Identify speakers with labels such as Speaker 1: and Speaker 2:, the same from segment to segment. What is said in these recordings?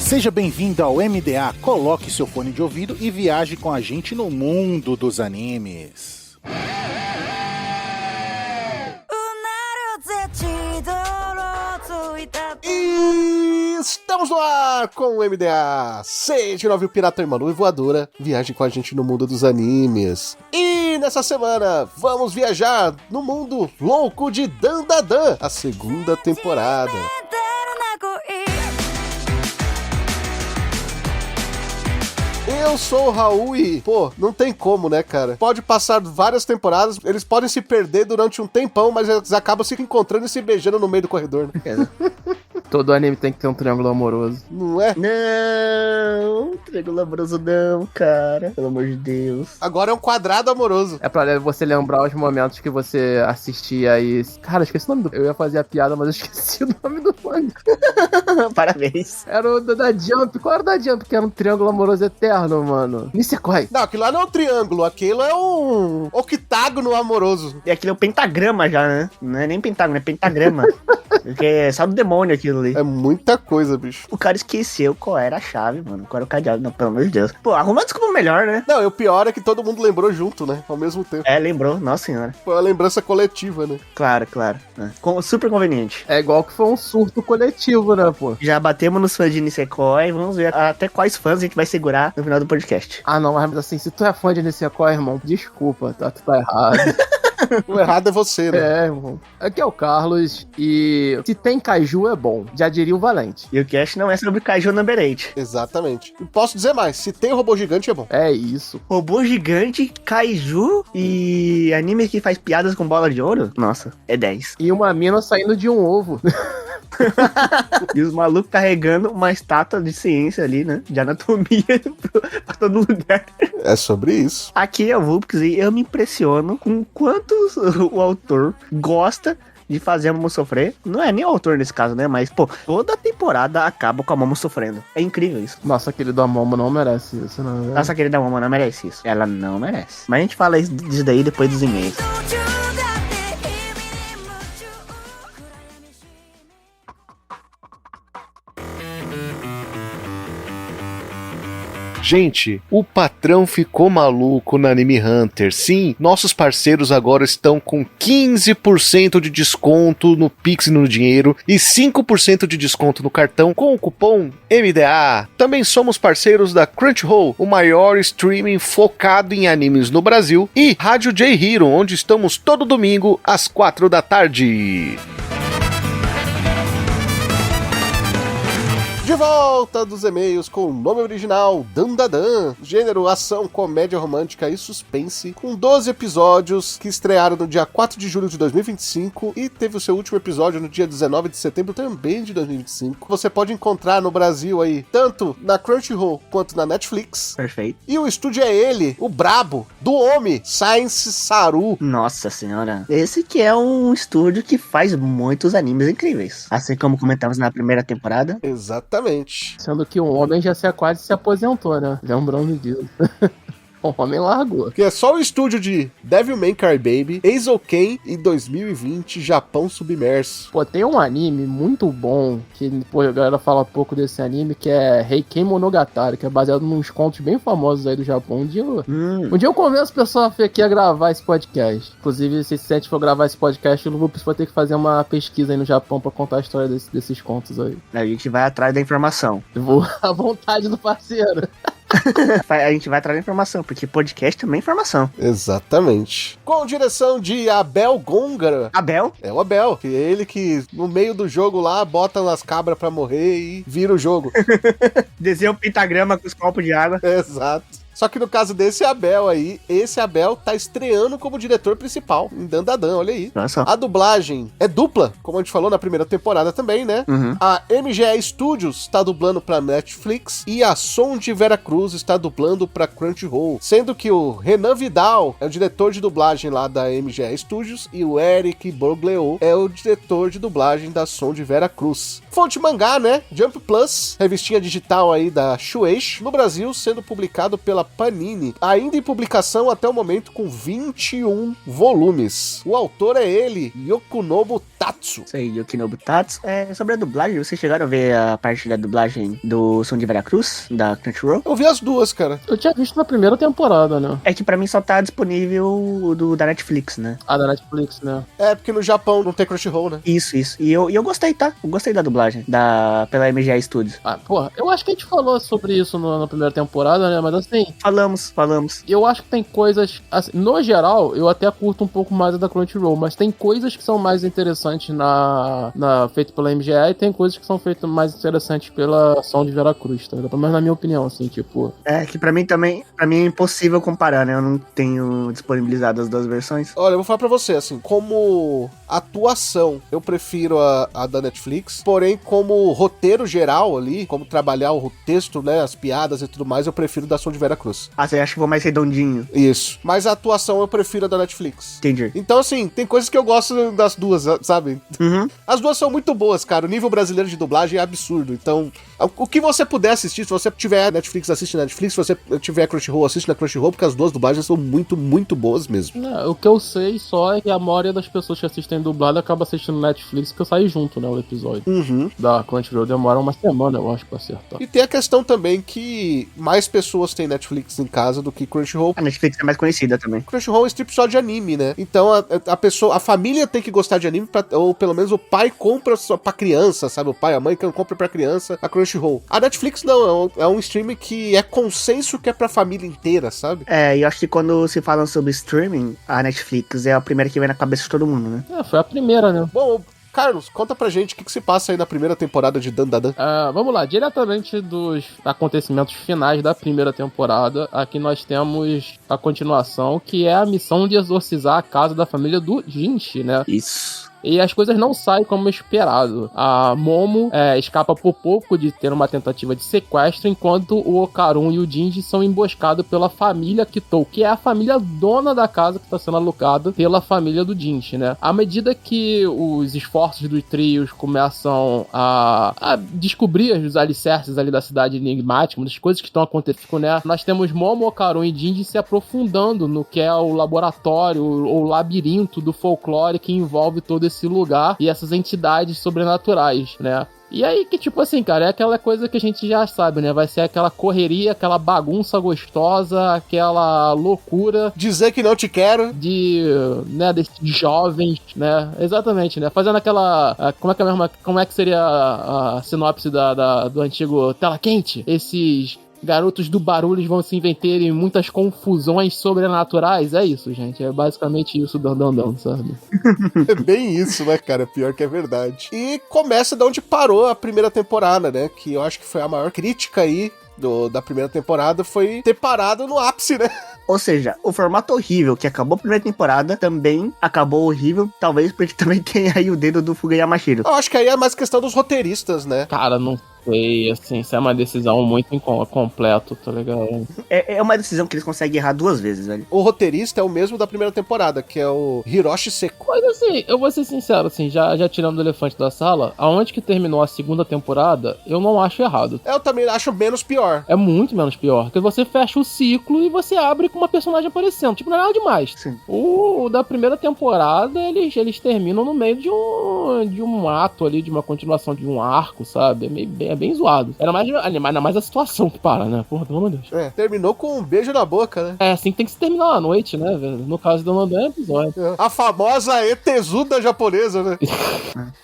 Speaker 1: Seja bem-vindo ao MDA, coloque seu fone de ouvido e viaje com a gente no mundo dos animes.
Speaker 2: E estamos no ar com o MDA 109, o Pirata Irmão e Voadora. Viaje com a gente no mundo dos animes. E nessa semana vamos viajar no mundo louco de Dandadan, a segunda temporada. Eu sou o Raul e, não tem como, né, cara? Pode passar várias temporadas, eles podem se perder durante um tempão, mas eles acabam se encontrando e se beijando no meio do corredor, né?
Speaker 3: Todo anime tem que ter um triângulo amoroso.
Speaker 2: Não é?
Speaker 4: Não, triângulo amoroso não, cara. Pelo amor de Deus.
Speaker 2: Agora é um quadrado amoroso.
Speaker 3: É pra você lembrar os momentos que você assistia e... Cara, eu esqueci o nome do... Eu ia fazer a piada, mas eu esqueci o nome do manga.
Speaker 4: Parabéns.
Speaker 3: Era o da Jump. Qual era o da Jump? Que era um triângulo amoroso eterno, mano. Nisekoi.
Speaker 2: Não, aquilo lá não é um triângulo, aquilo é um octágono amoroso.
Speaker 4: E aquilo é um pentagrama já, né? Não é nem pentágono, é pentagrama. Porque é só do demônio aquilo ali.
Speaker 2: É muita coisa, bicho.
Speaker 4: O cara esqueceu qual era a chave, mano. Qual era o cadeado. Não, pelo amor de Deus. Pô, arruma uma desculpa melhor, né?
Speaker 2: Não, e o pior é que todo mundo lembrou junto, né? Ao mesmo tempo.
Speaker 4: É, lembrou. Nossa senhora.
Speaker 2: Foi uma lembrança coletiva, né?
Speaker 4: Claro. Super conveniente.
Speaker 3: É igual que foi um surto coletivo, né, pô?
Speaker 4: Já batemos nos fãs de Nisekoi. Vamos ver até quais fãs a gente vai segurar no final do podcast.
Speaker 3: Ah, não, mas assim, se tu é fã de Nisekoi, irmão, desculpa, tu tá errado.
Speaker 2: O errado é você, né?
Speaker 3: É, irmão. Aqui é o Carlos e se tem kaiju é bom, já diria o Valente.
Speaker 4: E o cast não é sobre Kaiju Number 8.
Speaker 2: Exatamente. E posso dizer mais, se tem robô gigante é bom.
Speaker 3: É isso.
Speaker 4: Robô gigante, Kaiju e anime que faz piadas com bola de ouro? Nossa, é 10.
Speaker 3: E uma mina saindo de um ovo.
Speaker 4: E os malucos carregando uma estátua de ciência ali, né? De anatomia pra todo lugar.
Speaker 2: É sobre isso.
Speaker 4: Aqui é o Vulpix e eu me impressiono com quanto o autor gosta de fazer a Momo sofrer. Não é nem o autor nesse caso, né? Mas, toda temporada acaba com a Momo sofrendo. É incrível isso.
Speaker 3: Nossa querida Momo não merece isso, não.
Speaker 4: Nossa querida Momo não merece isso. Ela não merece. Mas a gente fala disso daí depois dos e-mails.
Speaker 2: Gente, o patrão ficou maluco na Anime Hunter. Sim, nossos parceiros agora estão com 15% de desconto no Pix e no dinheiro e 5% de desconto no cartão com o cupom MDA. Também somos parceiros da Crunchyroll, o maior streaming focado em animes no Brasil, e Rádio J Hero, onde estamos todo domingo às 4 da tarde. De volta dos e-mails com o nome original Dandadan, gênero ação, comédia romântica e suspense, com 12 episódios que estrearam no dia 4 de julho de 2025 e teve o seu último episódio no dia 19 de setembro também de 2025. Você pode encontrar no Brasil aí, tanto na Crunchyroll quanto na Netflix.
Speaker 4: Perfeito.
Speaker 2: E o estúdio é ele, o brabo, do homem, Science Saru.
Speaker 4: Nossa senhora. Esse que é um estúdio que faz muitos animes incríveis. Assim como comentamos na primeira temporada.
Speaker 2: Exatamente.
Speaker 3: Sendo que um homem já quase se aposentou, né? Lembrando disso. O homem largou.
Speaker 2: Que é só o estúdio de Devilman Crybaby, Eizouken e 2020 Japão Submerso.
Speaker 3: Pô, tem um anime muito bom, que a galera fala pouco desse anime, que é Heiken Monogatari, que é baseado nos contos bem famosos aí do Japão. Um dia eu convenço o pessoal aqui a gravar esse podcast. Inclusive, se a gente for gravar esse podcast, o Lupus vai ter que fazer uma pesquisa aí no Japão pra contar a história desses contos aí.
Speaker 4: A gente vai atrás da informação.
Speaker 3: Eu vou à vontade do parceiro.
Speaker 4: A gente vai atrás da informação, porque podcast também é informação.
Speaker 2: Exatamente. Com direção de Abel Gongara.
Speaker 4: Abel?
Speaker 2: É o Abel, que é ele que no meio do jogo lá bota as cabras pra morrer e vira o jogo.
Speaker 4: Desenha um pentagrama com os copos de água.
Speaker 2: Exato. Só que no caso desse Abel aí, esse Abel tá estreando como diretor principal em Dandadan, olha aí.
Speaker 4: Nossa.
Speaker 2: A dublagem é dupla, como a gente falou na primeira temporada também, né?
Speaker 4: Uhum.
Speaker 2: A MGE Studios tá dublando pra Netflix e a Som de Veracruz está dublando pra Crunchyroll, sendo que o Renan Vidal é o diretor de dublagem lá da MGE Studios e o Eric Borgleo é o diretor de dublagem da Som de Veracruz. Fonte mangá, né? Jump Plus, revistinha digital aí da Shueisha, no Brasil sendo publicado pela Panini, ainda em publicação até o momento com 21 volumes. O autor é ele, Yokunobu Tatsu.
Speaker 4: Isso aí, Yukinobu Tatsu. Sobre a dublagem, vocês chegaram a ver a parte da dublagem do Som de Veracruz, da Crunchyroll?
Speaker 2: Eu vi as duas, cara.
Speaker 3: Eu tinha visto na primeira temporada, né?
Speaker 4: É que pra mim só tá disponível o da Netflix, né?
Speaker 3: A da Netflix, né?
Speaker 2: É, porque no Japão não tem Crunchyroll, né?
Speaker 4: Isso. E eu gostei, tá? Eu gostei da dublagem, pela MGA Studios.
Speaker 3: Ah, porra, eu acho que a gente falou sobre isso na primeira temporada, né? Mas assim,
Speaker 4: Falamos.
Speaker 3: eu acho que tem coisas, assim, no geral, eu até curto um pouco mais a da Crunchyroll, mas tem coisas que são mais interessantes feito pela MGA e tem coisas que são feitas mais interessantes pela Som de Veracruz, tá ligado? Pelo menos na minha opinião, assim, tipo...
Speaker 4: Que pra mim é impossível comparar, né? Eu não tenho disponibilizado as duas versões.
Speaker 2: Olha, eu vou falar pra você, assim, como atuação, eu prefiro a da Netflix, porém, como roteiro geral ali, como trabalhar o texto, né, as piadas e tudo mais, eu prefiro da Som de Veracruz.
Speaker 4: Ah, você acha que vou mais redondinho?
Speaker 2: Isso. Mas a atuação eu prefiro a da Netflix.
Speaker 4: Entendi.
Speaker 2: Então, assim, tem coisas que eu gosto das duas, sabe?
Speaker 4: Uhum.
Speaker 2: As duas são muito boas, cara. O nível brasileiro de dublagem é absurdo. Então, o que você puder assistir, se você tiver Netflix, assiste Netflix. Se você tiver Crunchyroll, assiste na Crunchyroll, porque as duas dublagens são muito, muito boas mesmo.
Speaker 3: Não, o que eu sei só é que a maioria das pessoas que assistem dublado acaba assistindo Netflix, porque eu saí junto, né, o episódio.
Speaker 2: Uhum.
Speaker 3: Da Crunchyroll demora uma semana, eu acho, pra acertar.
Speaker 2: E tem a questão também que mais pessoas têm Netflix em casa do que Crunchyroll.
Speaker 4: A Netflix é mais conhecida também.
Speaker 2: Crunchyroll é um strip só de anime, né? Então a família tem que gostar de anime, ou pelo menos o pai compra só pra criança, sabe? O pai, a mãe que compra pra criança a Crunchyroll. A Netflix não, é um streaming que é consenso que é pra família inteira, sabe?
Speaker 4: E eu acho que quando se falam sobre streaming, a Netflix é a primeira que vem na cabeça de todo mundo, né?
Speaker 3: Foi a primeira, né?
Speaker 2: Bom, Carlos, conta pra gente o que se passa aí na primeira temporada de Dandadan.
Speaker 3: Vamos lá, diretamente dos acontecimentos finais da primeira temporada, aqui nós temos a continuação, que é a missão de exorcizar a casa da família do Jinchi, né?
Speaker 4: Isso.
Speaker 3: E as coisas não saem como esperado. A Momo escapa por pouco de ter uma tentativa de sequestro, enquanto o Okarun e o Jinji são emboscados pela família Kitou, que é a família dona da casa que está sendo alocada pela família do Jinji, né? À medida que os esforços dos trios começam a descobrir os alicerces ali da cidade enigmática, das coisas que estão acontecendo, né? Nós temos Momo, Okarun e Jinji se aprofundando no que é o laboratório ou labirinto do folclore que envolve todo esse lugar e essas entidades sobrenaturais, né? E aí que, tipo assim, cara, é aquela coisa que a gente já sabe, né? Vai ser aquela correria, aquela bagunça gostosa, aquela loucura.
Speaker 2: Dizer que não te quero.
Speaker 3: Desses jovens, né? Exatamente, né? Fazendo aquela... Como é que seria a sinopse do antigo Tela Quente? Esses... garotos do barulho vão se inventarem muitas confusões sobrenaturais. É isso, gente. É basicamente isso, Dan, sabe?
Speaker 2: É bem isso, né, cara? Pior que é verdade. E começa de onde parou a primeira temporada, né? Que eu acho que foi a maior crítica aí da primeira temporada, foi ter parado no ápice, né?
Speaker 4: Ou seja, o formato horrível que acabou a primeira temporada também acabou horrível, talvez porque também tem aí o dedo do Fuga Yamashiro.
Speaker 2: Eu acho que aí é mais questão dos roteiristas, né?
Speaker 3: Cara, não sei, assim, isso é uma decisão muito incompleta, tá ligado?
Speaker 4: É uma decisão que eles conseguem errar duas vezes, velho.
Speaker 2: O roteirista é o mesmo da primeira temporada, que é o Hiroshi Seko.
Speaker 3: Mas assim, eu vou ser sincero, assim, já tirando o elefante da sala, aonde que terminou a segunda temporada, eu não acho errado.
Speaker 2: Eu também acho menos pior.
Speaker 3: É muito menos pior, porque você fecha o ciclo e você abre com uma personagem aparecendo, tipo, não é nada demais.
Speaker 4: Sim.
Speaker 3: O da primeira temporada, eles terminam no meio de um ato ali, de uma continuação de um arco, sabe? É bem zoado. Era mais a situação que para, né? Porra, pelo amor de Deus.
Speaker 2: Terminou com um beijo na boca, né?
Speaker 3: É assim que tem que se terminar a noite, né, velho? No caso do Nandan é episódio.
Speaker 2: A famosa etezuda japonesa, né?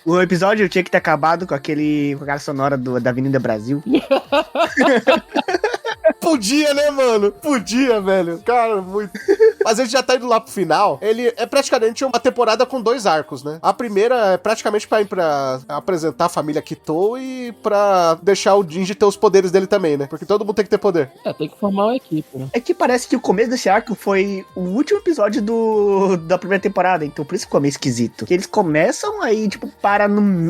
Speaker 4: O episódio tinha que ter acabado com aquela sonora da Avenida Brasil.
Speaker 2: Podia, né, mano? Podia, velho. Cara, muito. Mas a gente já tá indo lá pro final. Ele é praticamente uma temporada com 2 arcos, né? A primeira é praticamente pra apresentar a família Kitou e pra deixar o Jinji ter os poderes dele também, né? Porque todo mundo tem que ter poder.
Speaker 3: Tem que formar uma equipe, né?
Speaker 4: É que parece que o começo desse arco foi o último episódio da primeira temporada, então por isso ficou meio esquisito. Que eles começam aí, tipo,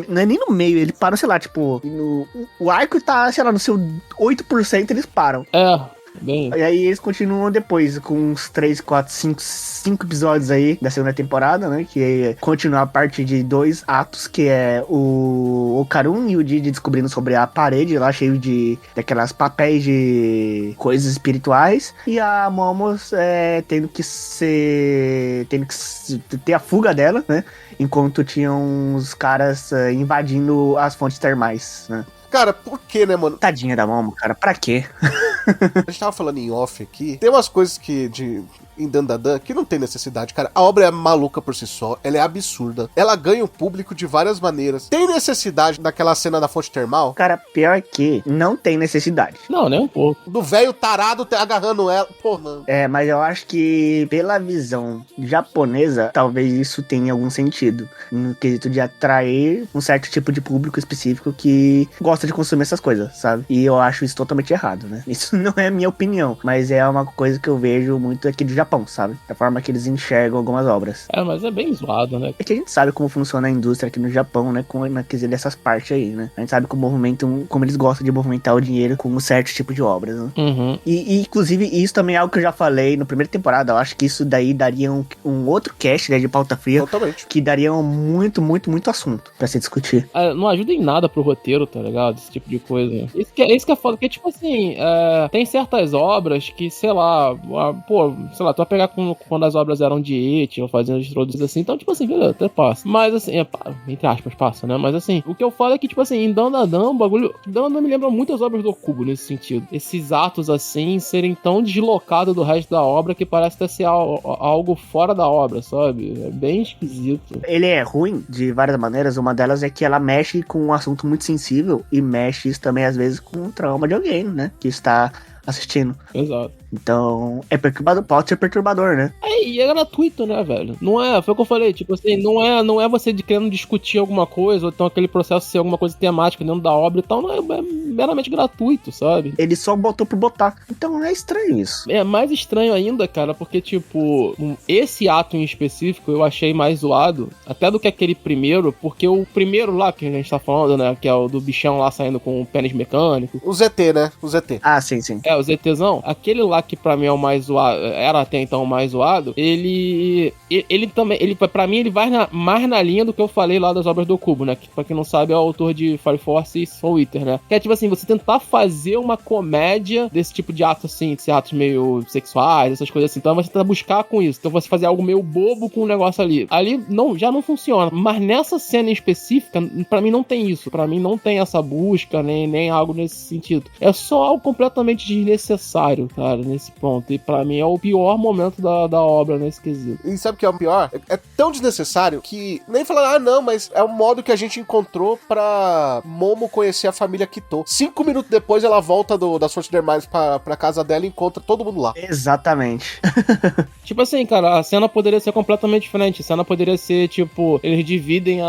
Speaker 4: não é nem no meio, eles param, sei lá, tipo, o arco tá, sei lá, no seu 8% eles param.
Speaker 3: Bem...
Speaker 4: E aí eles continuam depois com uns 3, 4, 5 episódios aí da segunda temporada, né? Que é continuar a parte de 2 atos, que é o Karun e o Didi descobrindo sobre a parede lá, cheio daquelas papéis de coisas espirituais. E a Momo tendo que ter a fuga dela, né? Enquanto tinham uns caras invadindo as fontes termais, né?
Speaker 2: Cara, por que, né, mano?
Speaker 4: Tadinha da Momo, cara, pra quê?
Speaker 2: A gente tava falando em off aqui. Tem umas coisas em Dandadan que não tem necessidade, cara. A obra é maluca por si só, ela é absurda. Ela ganha o público de várias maneiras. Tem necessidade daquela cena da fonte termal?
Speaker 4: Cara, pior que não tem necessidade.
Speaker 3: Não, nem um pouco.
Speaker 2: Do velho tarado agarrando ela. Pô, mano.
Speaker 4: Mas eu acho que pela visão japonesa, talvez isso tenha algum sentido. No quesito de atrair um certo tipo de público específico que gosta de consumir essas coisas, sabe? E eu acho isso totalmente errado, né? Isso não é a minha opinião, mas é uma coisa que eu vejo muito aqui do Japão, sabe? Da forma que eles enxergam algumas obras.
Speaker 3: Mas é bem zoado, né?
Speaker 4: É que a gente sabe como funciona a indústria aqui no Japão, né? Na quesito dessas partes aí, né? A gente sabe como eles gostam de movimentar o dinheiro com um certo tipo de obras, né?
Speaker 3: Uhum.
Speaker 4: E inclusive, isso também é algo que eu já falei na primeira temporada. Eu acho que isso daí daria um outro cast, né, de pauta fria.
Speaker 2: Totalmente.
Speaker 4: Que daria muito assunto pra se discutir.
Speaker 3: Não ajuda em nada pro roteiro, tá ligado? Esse tipo de coisa. Isso que é foda, porque, tipo assim, tem certas obras que, sei lá, tu vai pegar quando as obras eram de It, ou fazendo introduções assim, então, tipo assim, beleza, até passa. Mas, assim, entre aspas, passa, né? Mas, assim, o que eu falo é que, tipo assim, em Dandadan, o bagulho... Dandadan me lembra muito as obras do Kubo, nesse sentido. Esses atos, assim, serem tão deslocados do resto da obra que parece até ser algo fora da obra, sabe? É bem esquisito.
Speaker 4: Ele é ruim de várias maneiras. Uma delas é que ela mexe com um assunto muito sensível e mexe isso também, às vezes, com o trauma de alguém, né? Que está assistindo.
Speaker 3: Exato.
Speaker 4: Então, é perturbador, pode ser perturbador, né?
Speaker 3: E é gratuito, né, velho? Não é, foi o que eu falei, tipo assim, não é você querendo discutir alguma coisa, ou então aquele processo ser alguma coisa temática dentro da obra e tal, não é meramente gratuito, sabe?
Speaker 4: Ele só botou por botar. Então é estranho isso.
Speaker 3: É mais estranho ainda, cara, porque, tipo, esse ato em específico eu achei mais zoado, até do que aquele primeiro, porque o primeiro lá que a gente tá falando, né, que é o do bichão lá saindo com o pênis mecânico.
Speaker 2: O ZT, né? O ZT.
Speaker 4: Ah, sim.
Speaker 3: O ZTzão, aquele lá que pra mim é o mais zoado, era até então o mais zoado, ele também, pra mim, ele vai mais na linha do que eu falei lá das obras do Kubo, né? Que pra quem não sabe é o autor de Fire Force e Soul Eater, né? Que é tipo assim, você tentar fazer uma comédia desse tipo de ato, assim, de ser atos meio sexuais, essas coisas assim. Então você tenta buscar com isso. Então você fazer algo meio bobo com um negócio ali. Ali já não funciona. Mas nessa cena em específica, pra mim não tem isso. Pra mim não tem essa busca, nem algo nesse sentido. É só algo completamente desnecessário, cara, nesse ponto. E pra mim é o pior momento da obra nesse quesito.
Speaker 2: E sabe o que é o pior? É tão desnecessário que nem falar, não, mas é o modo que a gente encontrou pra Momo conhecer a família Kitô. 5 minutos depois ela volta das fontes termais pra casa dela e encontra todo mundo lá.
Speaker 4: Exatamente.
Speaker 3: Tipo assim, cara, a cena poderia ser completamente diferente. A cena poderia ser, tipo, eles dividem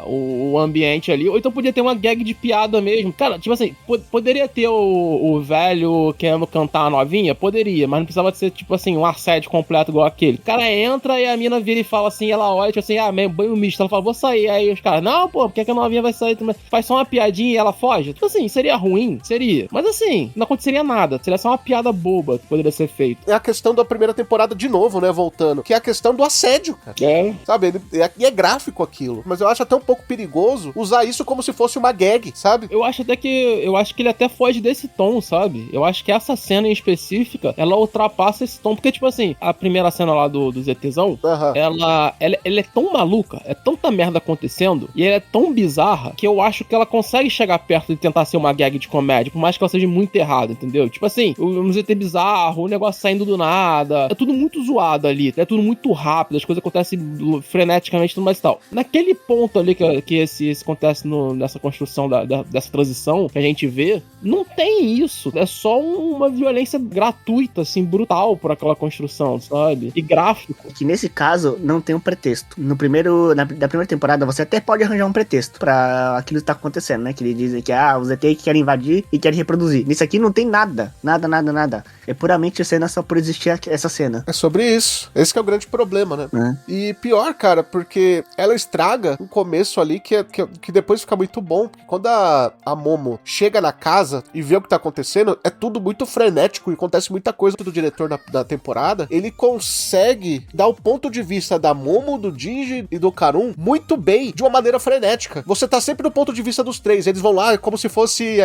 Speaker 3: o ambiente ali. Ou então podia ter uma gag de piada mesmo. Cara, tipo assim, poderia ter o velho querendo cantar a novinha? Poderia, mas não precisava ser, tipo assim, um assédio completo igual aquele. O cara entra e a mina vira e fala assim, ela olha, tipo assim, meio banho misto. Ela fala, vou sair. Aí os caras, não, pô, por que a novinha vai sair? Faz só uma piadinha e ela foge. Tipo assim, seria ruim? Seria. Mas assim, não aconteceria nada. Seria só uma piada boba que poderia ser feita.
Speaker 2: É a questão da primeira temporada de novo, né, voltando. Que é a questão do assédio, cara. Sabe, e é gráfico aquilo. Mas eu acho até um pouco perigoso usar isso como se fosse uma gag, sabe?
Speaker 3: Eu acho que ele até foge desse tom, sabe? Eu acho que essa cena em específica, ela ultrapassa esse tom. Porque, tipo assim, a primeira cena lá do ZTzão, ela é tão maluca, é tanta merda acontecendo, e ela é tão bizarra, que eu acho que ela consegue chegar perto de tentar ser uma gag de comédia, por mais que ela seja muito errada, entendeu? Tipo assim, um ZT bizarro, o negócio saindo do nada, é tudo muito zoado ali, é tudo muito rápido, as coisas acontecem freneticamente e tudo mais e tal. Naquele ponto ali que esse acontece nessa construção dessa transição que a gente vê, não tem isso, é só uma violência gratuita, assim, brutal por aquela construção, sabe? E gráfico.
Speaker 4: Que nesse caso não tem um pretexto. Da primeira temporada você até pode arranjar um pretexto pra aquilo que tá acontecendo, né? Que eles dizem que os ET querem invadir e querem reproduzir. Nisso aqui não tem nada. Nada. É puramente cena só por existir essa cena.
Speaker 2: É sobre isso. Esse que é o grande problema, né? E pior, cara, porque ela estraga um começo ali que depois fica muito bom. Porque quando a Momo chega na casa e vê o que tá acontecendo, é tudo muito frenético e acontece muita coisa do diretor na temporada, ele consegue dar o ponto de vista da Momo, do Jinji e do Karun muito bem, de uma maneira frenética. Você tá sempre no ponto de vista dos três, eles vão lá como se fosse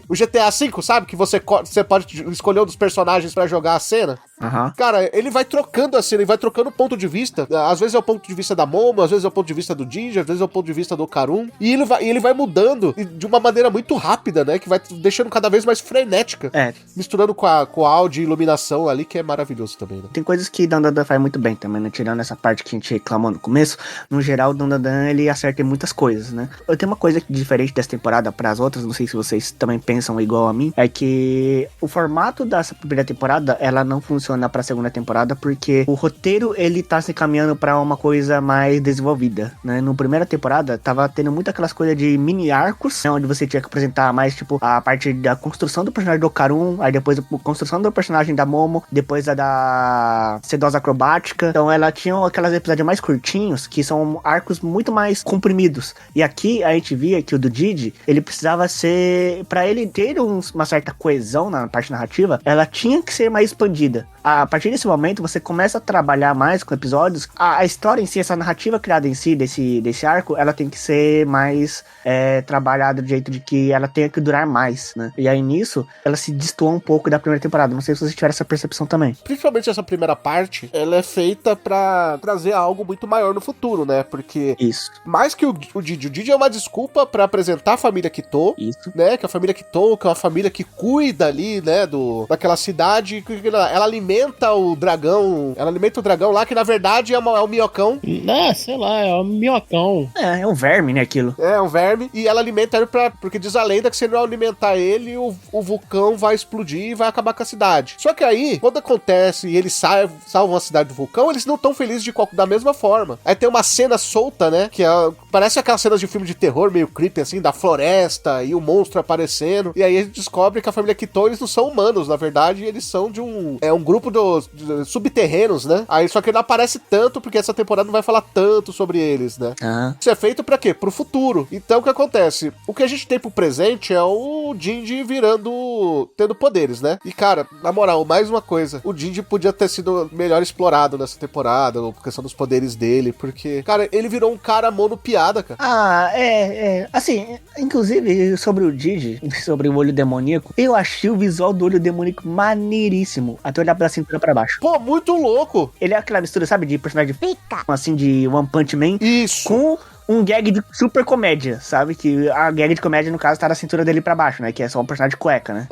Speaker 2: o GTA V, sabe? Que você pode escolher um dos personagens pra jogar a cena.
Speaker 4: Uhum.
Speaker 2: Cara, ele vai trocando a cena, ele vai trocando o ponto de vista. Às vezes é o ponto de vista da Momo, às vezes é o ponto de vista do Jinji, às vezes é o ponto de vista do Karun. E ele vai mudando de uma maneira muito rápida, né? Que vai deixando cada vez mais frenética. Misturando com a áudio e iluminação ali, que é maravilhoso também, né?
Speaker 4: Tem coisas que Dandadan faz muito bem também, né? Tirando essa parte que a gente reclamou no começo, no geral, o Dandadan, ele acerta em muitas coisas, né? Eu tenho uma coisa diferente dessa temporada para as outras, não sei se vocês também pensam igual a mim, é que o formato dessa primeira temporada, ela não funciona pra segunda temporada, porque o roteiro, ele tá se caminhando pra uma coisa mais desenvolvida, né? No primeira temporada, tava tendo muito aquelas coisas de mini arcos, né? Onde você tinha que apresentar mais, tipo, a parte da construção do personagem do Karun, aí depois a construção do personagem da Momo, depois a da sedosa acrobática. Então ela tinha aquelas episódios mais curtinhos, que são arcos muito mais comprimidos. E aqui a gente via que o do Didi, ele precisava ser, pra ele ter uma certa coesão na parte narrativa, ela tinha que ser mais expandida. A partir desse momento, você começa a trabalhar mais com episódios. A história em si, essa narrativa criada em si, desse arco, ela tem que ser mais trabalhada do jeito de que ela tenha que durar mais, né? E aí nisso, ela se destoa um pouco da primeira temporada. Não sei se vocês tiveram essa percepção também.
Speaker 2: Principalmente essa primeira parte, ela é feita pra trazer algo muito maior no futuro, né? Porque
Speaker 4: isso,
Speaker 2: mais que o Didi é uma desculpa pra apresentar a família Kitô,
Speaker 4: isso,
Speaker 2: né? Que a família Kitô, que é uma família que cuida ali, né? Daquela cidade, ela alimenta o dragão lá, que na verdade é um minhocão.
Speaker 3: Sei lá, é um minhocão.
Speaker 4: É um verme, né, aquilo.
Speaker 2: É um verme, e ela alimenta ele porque diz a lenda que se ele não alimentar ele, o vulcão vai explodir e vai acabar com a cidade. Só que aí, quando acontece e eles salvam a cidade do vulcão, eles não estão felizes da mesma forma. Aí tem uma cena solta, né, que parece aquelas cenas de filme de terror, meio creepy, assim, da floresta e o monstro aparecendo, e aí a gente descobre que a família Kitô, eles não são humanos, na verdade, eles são de um grupo de subterrâneos, né? Aí só que não aparece tanto, porque essa temporada não vai falar tanto sobre eles, né? Isso é feito pra quê? Pro futuro. Então o que acontece? O que a gente tem pro presente é o Jinji tendo poderes, né? E cara, na moral, mais uma coisa, o Jinji podia ter sido melhor explorado nessa temporada, a questão dos poderes dele, porque, cara, ele virou um cara monopiada, cara.
Speaker 4: Assim, inclusive, sobre o Jinji, sobre o olho demoníaco, eu achei o visual do olho demoníaco maneiríssimo, até olhar pela cintura pra baixo.
Speaker 2: Pô, muito louco!
Speaker 4: Ele é aquela mistura, sabe, de personagem fica, assim, de One Punch Man.
Speaker 2: Isso!
Speaker 4: Com um gag de super comédia, sabe? Que a gag de comédia, no caso, tá da cintura dele pra baixo, né? Que é só um personagem de cueca, né?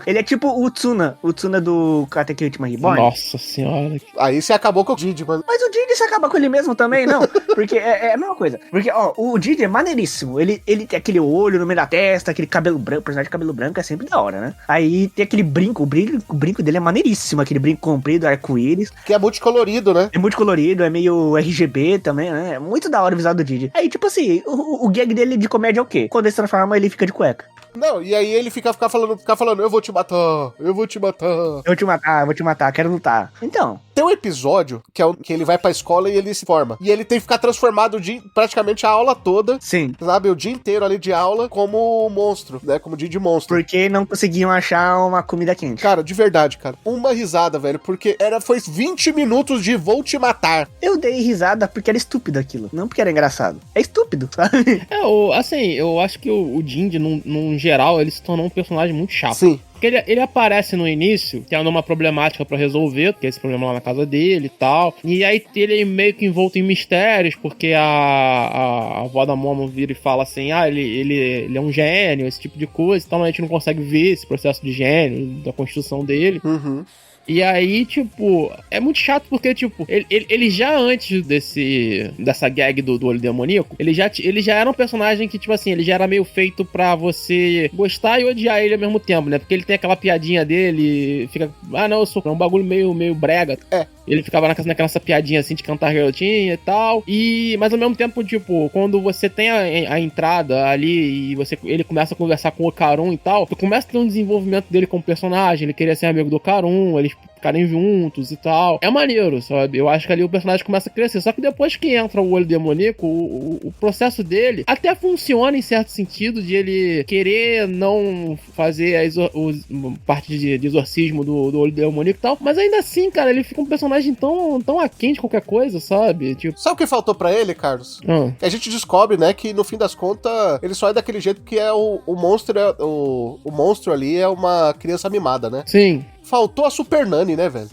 Speaker 4: Ele é tipo o Tsuna do Karate Kid Ultimate Reborn.
Speaker 3: Nossa senhora.
Speaker 2: Aí você acabou com o Didi, mano.
Speaker 4: Mas o Didi se acaba com ele mesmo também, não? Porque é a mesma coisa. Porque, ó, o Didi é maneiríssimo. Ele tem aquele olho no meio da testa, aquele cabelo branco. O personagem de cabelo branco é sempre da hora, né? Aí tem aquele brinco. O brinco dele é maneiríssimo. Aquele brinco comprido, arco-íris.
Speaker 2: Que é multicolorido, né?
Speaker 4: É multicolorido, é meio RGB também, né? É muito da hora o visual do Didi. Aí, tipo assim, o gag dele de comédia é o quê? Quando ele se transforma, ele fica de cueca.
Speaker 2: Não, e aí ele fica falando, eu vou te matar.
Speaker 4: Eu vou te matar, quero lutar. Então.
Speaker 2: Tem um episódio que ele vai pra escola e ele se forma. E ele tem que ficar transformado praticamente a aula toda.
Speaker 4: Sim.
Speaker 2: Sabe, o dia inteiro ali de aula como monstro, né? Como Didi monstro.
Speaker 4: Porque não conseguiam achar uma comida quente.
Speaker 2: Cara, de verdade, cara. Uma risada, velho. Porque foi 20 minutos de vou te matar.
Speaker 4: Eu dei risada porque era estúpido aquilo. Não porque era engraçado. É estúpido, sabe?
Speaker 3: Eu acho que o Jinji, num geral, ele se tornou um personagem muito chato.
Speaker 2: Sim.
Speaker 3: Porque ele aparece no início, tendo uma problemática pra resolver, que é esse problema lá na casa dele e tal. E aí ele é meio que envolto em mistérios, porque a avó da Momo vira e fala assim, ele é um gênio, esse tipo de coisa. Então a gente não consegue ver esse processo de gênio, da construção dele.
Speaker 2: Uhum.
Speaker 3: E aí, tipo, é muito chato porque, tipo, ele já antes dessa gag do olho demoníaco, ele já era um personagem que, tipo assim, ele já era meio feito pra você gostar e odiar ele ao mesmo tempo, né? Porque ele tem aquela piadinha dele, fica, não, eu sou um bagulho meio brega. Ele ficava nessa piadinha assim de cantar garotinha e tal. Mas ao mesmo tempo, tipo, quando você tem a entrada ali e ele começa a conversar com o Karun e tal, tu começa a ter um desenvolvimento dele como personagem, ele queria ser amigo do Karun, eles ficarem juntos e tal. É maneiro, sabe? Eu acho que ali o personagem começa a crescer. Só que depois que entra o olho demoníaco, o processo dele até funciona em certo sentido de ele querer não fazer parte de exorcismo do olho demoníaco e tal. Mas ainda assim, cara, ele fica um personagem tão aquém de qualquer coisa, sabe? Tipo...
Speaker 5: Sabe o que faltou pra ele, Carlos? A gente descobre, né, que no fim das contas ele só é daquele jeito que é o monstro, o monstro ali é uma criança mimada, né?
Speaker 3: Sim.
Speaker 5: Faltou a Super Nani, né, velho?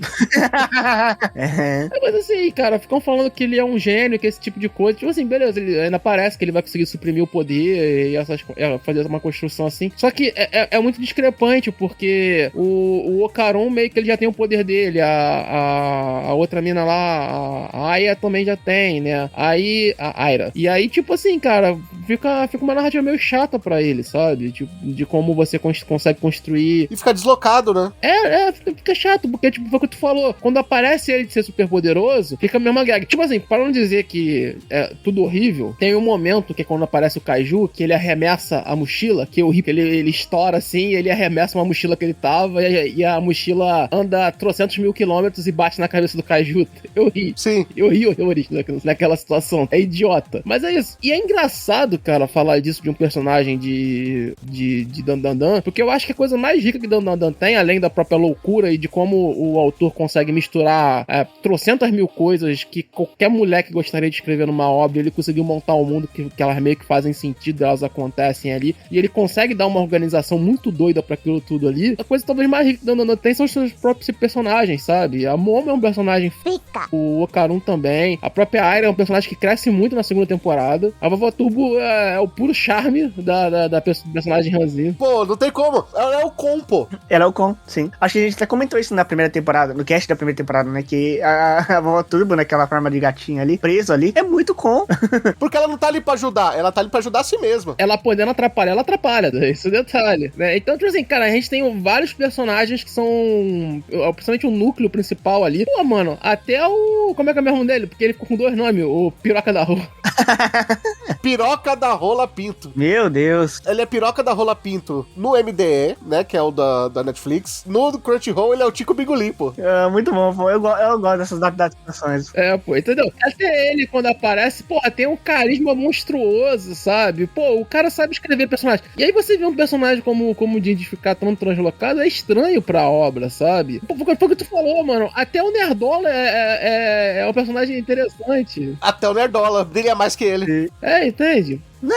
Speaker 3: Mas assim, cara, ficam falando que ele é um gênio, que esse tipo de coisa. Tipo assim, beleza, ele ainda parece que ele vai conseguir suprimir o poder e fazer uma construção assim. Só que é muito discrepante, porque o Ocaron meio que ele já tem o poder dele. A outra mina lá, a Aya também já tem, né? Aí, a Aira. E aí, tipo assim, cara, fica uma narrativa meio chata pra ele, sabe? Tipo, de como você consegue construir.
Speaker 5: E fica deslocado, né?
Speaker 3: Fica chato, porque, tipo, foi o que tu falou. Quando aparece ele de ser super poderoso, fica a mesma gag. Tipo assim, para não dizer que é tudo horrível, tem um momento que é quando aparece o Kaiju, que ele arremessa a mochila, que é horrível. Ele estoura assim, ele arremessa uma mochila que ele tava, e a mochila anda trocentos mil quilômetros e bate na cabeça do Kaiju. Eu ri.
Speaker 5: Sim.
Speaker 3: Eu ri horrores naquela situação. É idiota. Mas é isso. E é engraçado, cara, falar disso de um personagem de Dandadan, porque eu acho que a coisa mais rica que Dandadan tem, além da própria loucura e de como o autor consegue misturar trocentas mil coisas que qualquer mulher que gostaria de escrever numa obra, ele conseguiu montar um mundo que elas meio que fazem sentido, elas acontecem ali, e ele consegue dar uma organização muito doida pra aquilo tudo ali. A coisa talvez mais rica que Dandadan tem são os seus próprios personagens, sabe? A Momo é um personagem fica. O Ocaron também. A própria Aira é um personagem que cresce muito na segunda temporada. A Vovó Turbo é o puro charme da personagem ranzinho.
Speaker 5: Pô, não tem como. Ela é o Con, pô.
Speaker 4: Ela é o Con, sim. Acho que a gente até comentou isso na primeira temporada, no cast da primeira temporada, né? Que a Vovó Turbo, naquela forma de gatinha ali, preso ali, é muito Con.
Speaker 5: Porque ela não tá ali pra ajudar, ela tá ali pra ajudar a si mesma.
Speaker 3: Ela podendo atrapalhar, ela atrapalha. Esse é o detalhe, né? Então, tipo assim, cara, a gente tem vários personagens que são... Principalmente o núcleo principal ali. Pô, mano, até o... Como é que é o mesmo dele? Porque ele ficou com dois nomes. O Piroca da Rua.
Speaker 5: Piroca da Rola Pinto.
Speaker 4: Meu Deus.
Speaker 5: Ele é Piroca da Rola Pinto no MDE, né? Que é o da Netflix. No Crunchyroll, ele é o Tico Biguli, pô.
Speaker 4: É, muito bom, pô. Eu gosto dessas adaptações.
Speaker 3: Pô, entendeu? Até ele, quando aparece, pô, tem um carisma monstruoso, sabe? Pô, o cara sabe escrever personagem. E aí você vê um personagem como o Jinji ficar tão translocado, é estranho pra obra, sabe? Pô, foi o que tu falou, mano. Até o Nerdola é um personagem interessante.
Speaker 5: Até o Nerdola brilha mais que ele.
Speaker 3: Entende?
Speaker 4: Não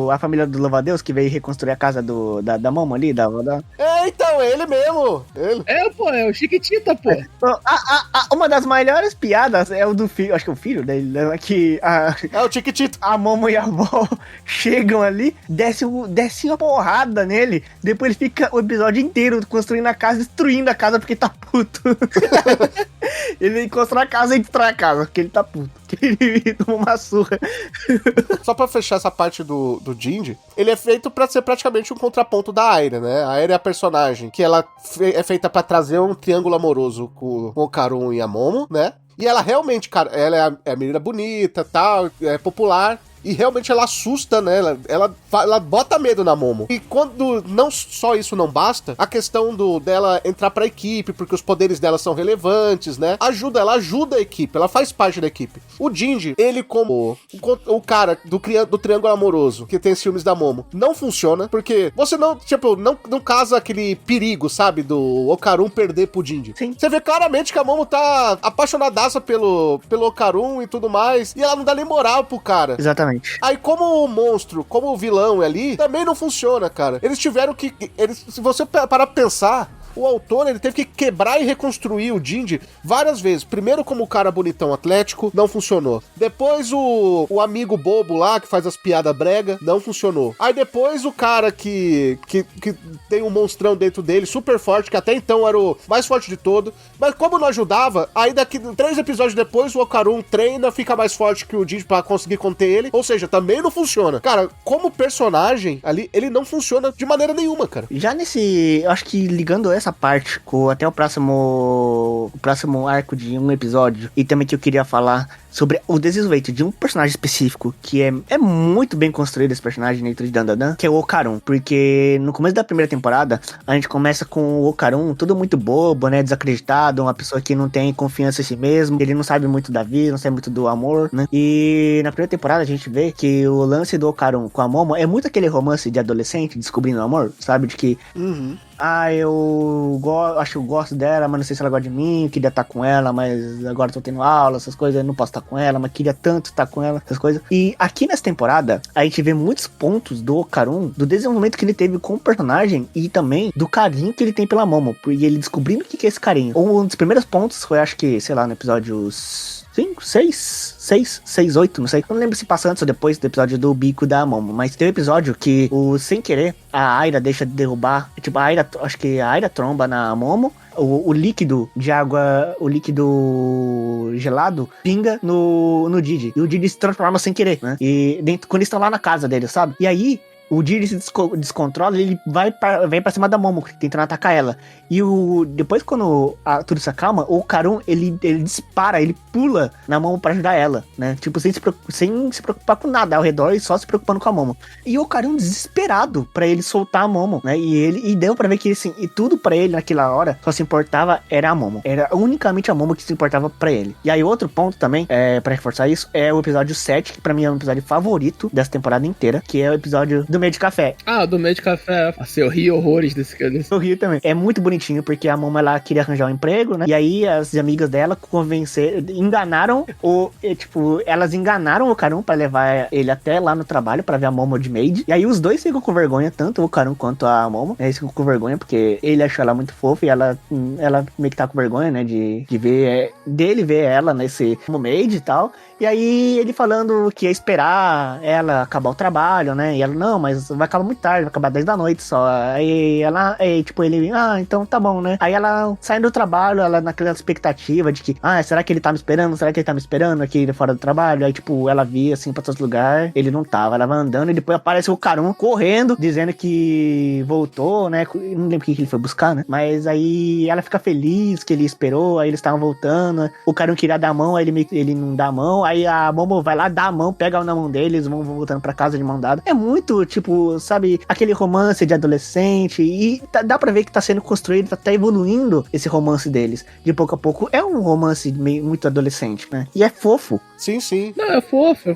Speaker 4: é a família do Louva-a-Deus que veio reconstruir a casa da Momo ali,
Speaker 5: Então, ele mesmo. Ele.
Speaker 3: Pô, é o Chiquitita, pô.
Speaker 4: Uma das melhores piadas é o do filho, acho que é o filho dele, né, que
Speaker 5: É o Chiquitito.
Speaker 4: a Momo e a avó chegam ali, desce uma porrada nele, depois ele fica o episódio inteiro construindo a casa, destruindo a casa porque tá puto. Ele constrói a casa e destrói a casa, porque ele tá puto. Ele tomou uma surra.
Speaker 5: Só pra fechar essa parte do Jinji, ele é feito pra ser praticamente um contraponto da Aira, né? A Aira é a personagem que ela é feita pra trazer um triângulo amoroso com o Ocaron e a Momo, né? E ela realmente, cara, ela é a menina bonita, tal, é popular. E realmente ela assusta, né? Ela bota medo na Momo. E quando não só isso não basta, a questão dela entrar pra equipe, porque os poderes dela são relevantes, né? Ela ajuda a equipe, ela faz parte da equipe. O Jinji, ele como o cara do triângulo amoroso, que tem ciúmes da Momo, não funciona, porque você não casa aquele perigo, sabe? Do Ocaron perder pro Jinji.
Speaker 4: Sim.
Speaker 5: Você vê claramente que a Momo tá apaixonadaça pelo Ocaron e tudo mais, e ela não dá nem moral pro cara.
Speaker 4: Exatamente.
Speaker 5: Aí, como o monstro, como o vilão ali, também não funciona, cara. Eles tiveram que... se você parar pra pensar, o autor, ele teve que quebrar e reconstruir o Jinji várias vezes. Primeiro como o cara bonitão atlético, não funcionou. Depois o amigo bobo lá, que faz as piadas brega, não funcionou. Aí depois o cara que tem um monstrão dentro dele, super forte, que até então era o mais forte de todo. Mas como não ajudava, aí daqui 3 episódios depois, o Ocaron treina, fica mais forte que o Jinji pra conseguir conter ele. Ou seja, também não funciona. Cara, como personagem ali, ele não funciona de maneira nenhuma, cara.
Speaker 4: Já eu acho que ligando essa parte até o próximo arco de um episódio, e também que eu queria falar sobre o desenvolvimento de um personagem específico, que é muito bem construído esse personagem dentro de Dandadan, que é o Okarun. Porque no começo da primeira temporada, a gente começa com o Okarun tudo muito bobo, né, desacreditado, uma pessoa que não tem confiança em si mesmo, ele não sabe muito da vida, não sabe muito do amor, né. E na primeira temporada a gente vê que o lance do Okarun com a Momo é muito aquele romance de adolescente descobrindo o amor, sabe? De que eu acho que eu gosto dela, mas não sei se ela gosta de mim, eu queria estar com ela, mas agora tô tendo aula, essas coisas, eu não posso estar com ela, mas queria tanto estar com ela, essas coisas. E aqui nessa temporada, a gente vê muitos pontos do Okarun, do desenvolvimento que ele teve com o personagem e também do carinho que ele tem pela Momo, porque ele descobrindo o que é esse carinho. Um dos primeiros pontos foi, acho que, sei lá, no episódio 5, 6, 8, não sei. Eu não lembro se passa antes ou depois do episódio do bico da Momo. Mas tem um episódio que, sem querer, a Aira deixa de derrubar. Tipo, acho que a Aira tromba na Momo. O líquido de água, o líquido gelado, pinga no Didi. E o Didi se transforma sem querer, né? E quando eles estão lá na casa dele, sabe? E aí, o Didi se descontrola e ele vem pra cima da Momo, tentando atacar ela. E depois, quando tudo se acalma, o Okarun, ele dispara, ele pula na Momo pra ajudar ela, né? Tipo, sem se preocupar com nada ao redor e só se preocupando com a Momo. E o Okarun desesperado pra ele soltar a Momo, né? E deu pra ver que, assim, e tudo pra ele naquela hora só se importava era a Momo. Era unicamente a Momo que se importava pra ele. E aí, outro ponto também, pra reforçar isso, é o episódio 7, que pra mim é um episódio favorito dessa temporada inteira, que é o episódio do meio de café.
Speaker 3: Ah, do meio de café. Assim, eu ri horrores desse.
Speaker 4: Eu ri também. É muito bonitinho, porque a Momo, ela queria arranjar um emprego, né? E aí, as amigas dela elas enganaram o Okarun pra levar ele até lá no trabalho, pra ver a Momo de maid. E aí, os dois ficam com vergonha, tanto o Okarun quanto a Momo. Eles ficam com vergonha, porque ele achou ela muito fofa e ela meio que tá com vergonha, né? De ver ela nesse como maid e tal. E aí, ele falando que ia esperar ela acabar o trabalho, né? E ela, não, mas vai acabar muito tarde, vai acabar 10 da noite só. Aí ele, então tá bom, né? Aí ela saindo do trabalho, ela naquela expectativa de que, será que ele tá me esperando? Será que ele tá me esperando aqui fora do trabalho? Aí, tipo, ela via assim pra todos os lugares, ele não tava, ela vai andando e depois aparece o Okarun correndo, dizendo que voltou, né? Não lembro o que ele foi buscar, né? Mas aí ela fica feliz que ele esperou, aí eles estavam voltando, o Okarun queria dar a mão, aí ele não dá a mão, aí a Momo vai lá, dá a mão, pega na mão dele, eles vão voltando pra casa de mão dada. É muito, tipo, sabe, aquele romance de adolescente, e dá pra ver que tá sendo construído, tá evoluindo esse romance deles, de pouco a pouco. É um romance muito adolescente, né? E é fofo.
Speaker 5: Sim, sim.
Speaker 3: Não, é fofo.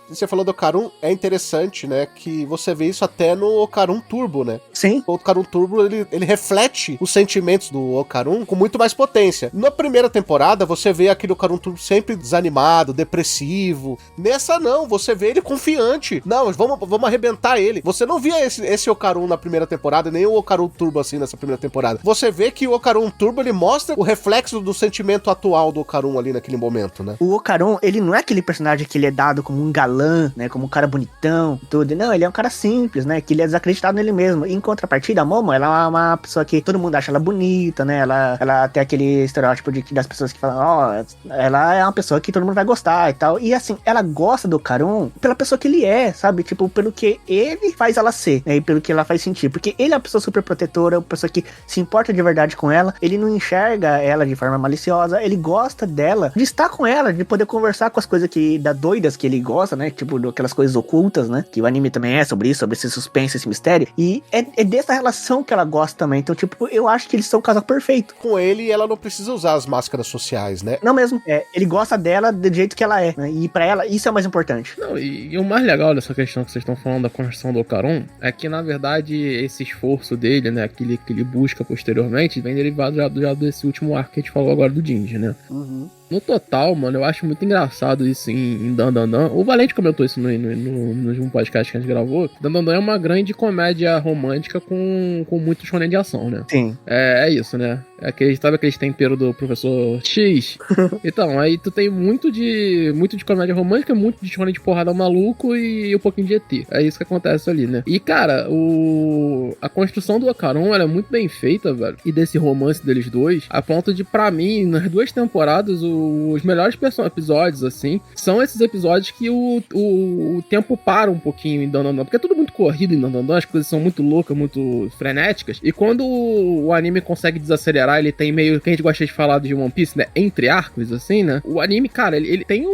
Speaker 5: Você falou do Okarun, é interessante, né, que você vê isso até no Okarun Turbo, né?
Speaker 4: Sim.
Speaker 5: O Okarun Turbo, ele reflete os sentimentos do Okarun com muito mais potência. Na primeira temporada, você vê aquele Okarun Turbo sempre desanimado, depressivo. Nessa não, você vê ele confiante. Não, vamos arrebentar ele. Você não via esse Okarun na primeira temporada, nem o Okarun Turbo assim nessa primeira temporada. Você vê que o Okarun Turbo, ele mostra o reflexo do sentimento atual do Okarun ali naquele momento, né?
Speaker 4: O Okarun, ele não é aquele personagem que ele é dado como um galã, né, como um cara bonitão, tudo. Não, ele é um cara simples, né, que ele é desacreditado nele mesmo. E em contrapartida, a Momo, ela é uma pessoa que todo mundo acha ela bonita, né, ela tem aquele estereótipo das pessoas que falam, ela é uma pessoa que todo mundo vai gostar e tal. E assim, ela gosta do Okarun pela pessoa que ele é, sabe, tipo, pelo que ele faz ela ser, né, e pelo que ela faz sentir. Porque ele é uma pessoa super protetora, uma pessoa que se importa de verdade com ela, ele não enxerga ela de forma maliciosa, ele gosta dela, de estar com ela, de poder conversar com as coisas doidas que ele gosta, né, tipo, aquelas coisas ocultas, né, que o anime também é sobre isso, sobre esse suspense, esse mistério, e é dessa relação que ela gosta também. Então, tipo, eu acho que eles são o casal perfeito.
Speaker 5: Com ele, ela não precisa usar as máscaras sociais, né?
Speaker 4: Não mesmo, ele gosta dela do jeito que ela é, né, e pra ela, isso é o mais importante.
Speaker 3: Não, e o mais legal dessa questão que vocês estão falando da construção do Okarun é que, na verdade, esse esforço dele, né, que ele busca posteriormente, vem derivado já desse último arco que a gente falou agora do Jinji, né?
Speaker 4: Uhum.
Speaker 3: No total, mano, eu acho muito engraçado isso em Dandadan. O Valente comentou isso no último podcast que a gente gravou. Dandadan é uma grande comédia romântica com muito shonen de ação, né?
Speaker 4: Sim.
Speaker 3: É isso, né? Sabe aquele tempero do professor X? Então, aí tu tem muito de comédia romântica, muito de shonen de porrada maluco e um pouquinho de ET. É isso que acontece ali, né? E, cara, a construção do Okarun, ela é muito bem feita, velho. E desse romance deles dois, a ponto de, pra mim, nas 2 temporadas, os melhores episódios, assim, são esses episódios que o tempo para um pouquinho em Dandadan, porque é tudo muito corrido em Dandadan, as coisas são muito loucas, muito frenéticas, e quando o anime consegue desacelerar considerar, ele tem meio, que a gente gosta de falar de One Piece, né, entre arcos, assim, né, o anime, cara, ele tem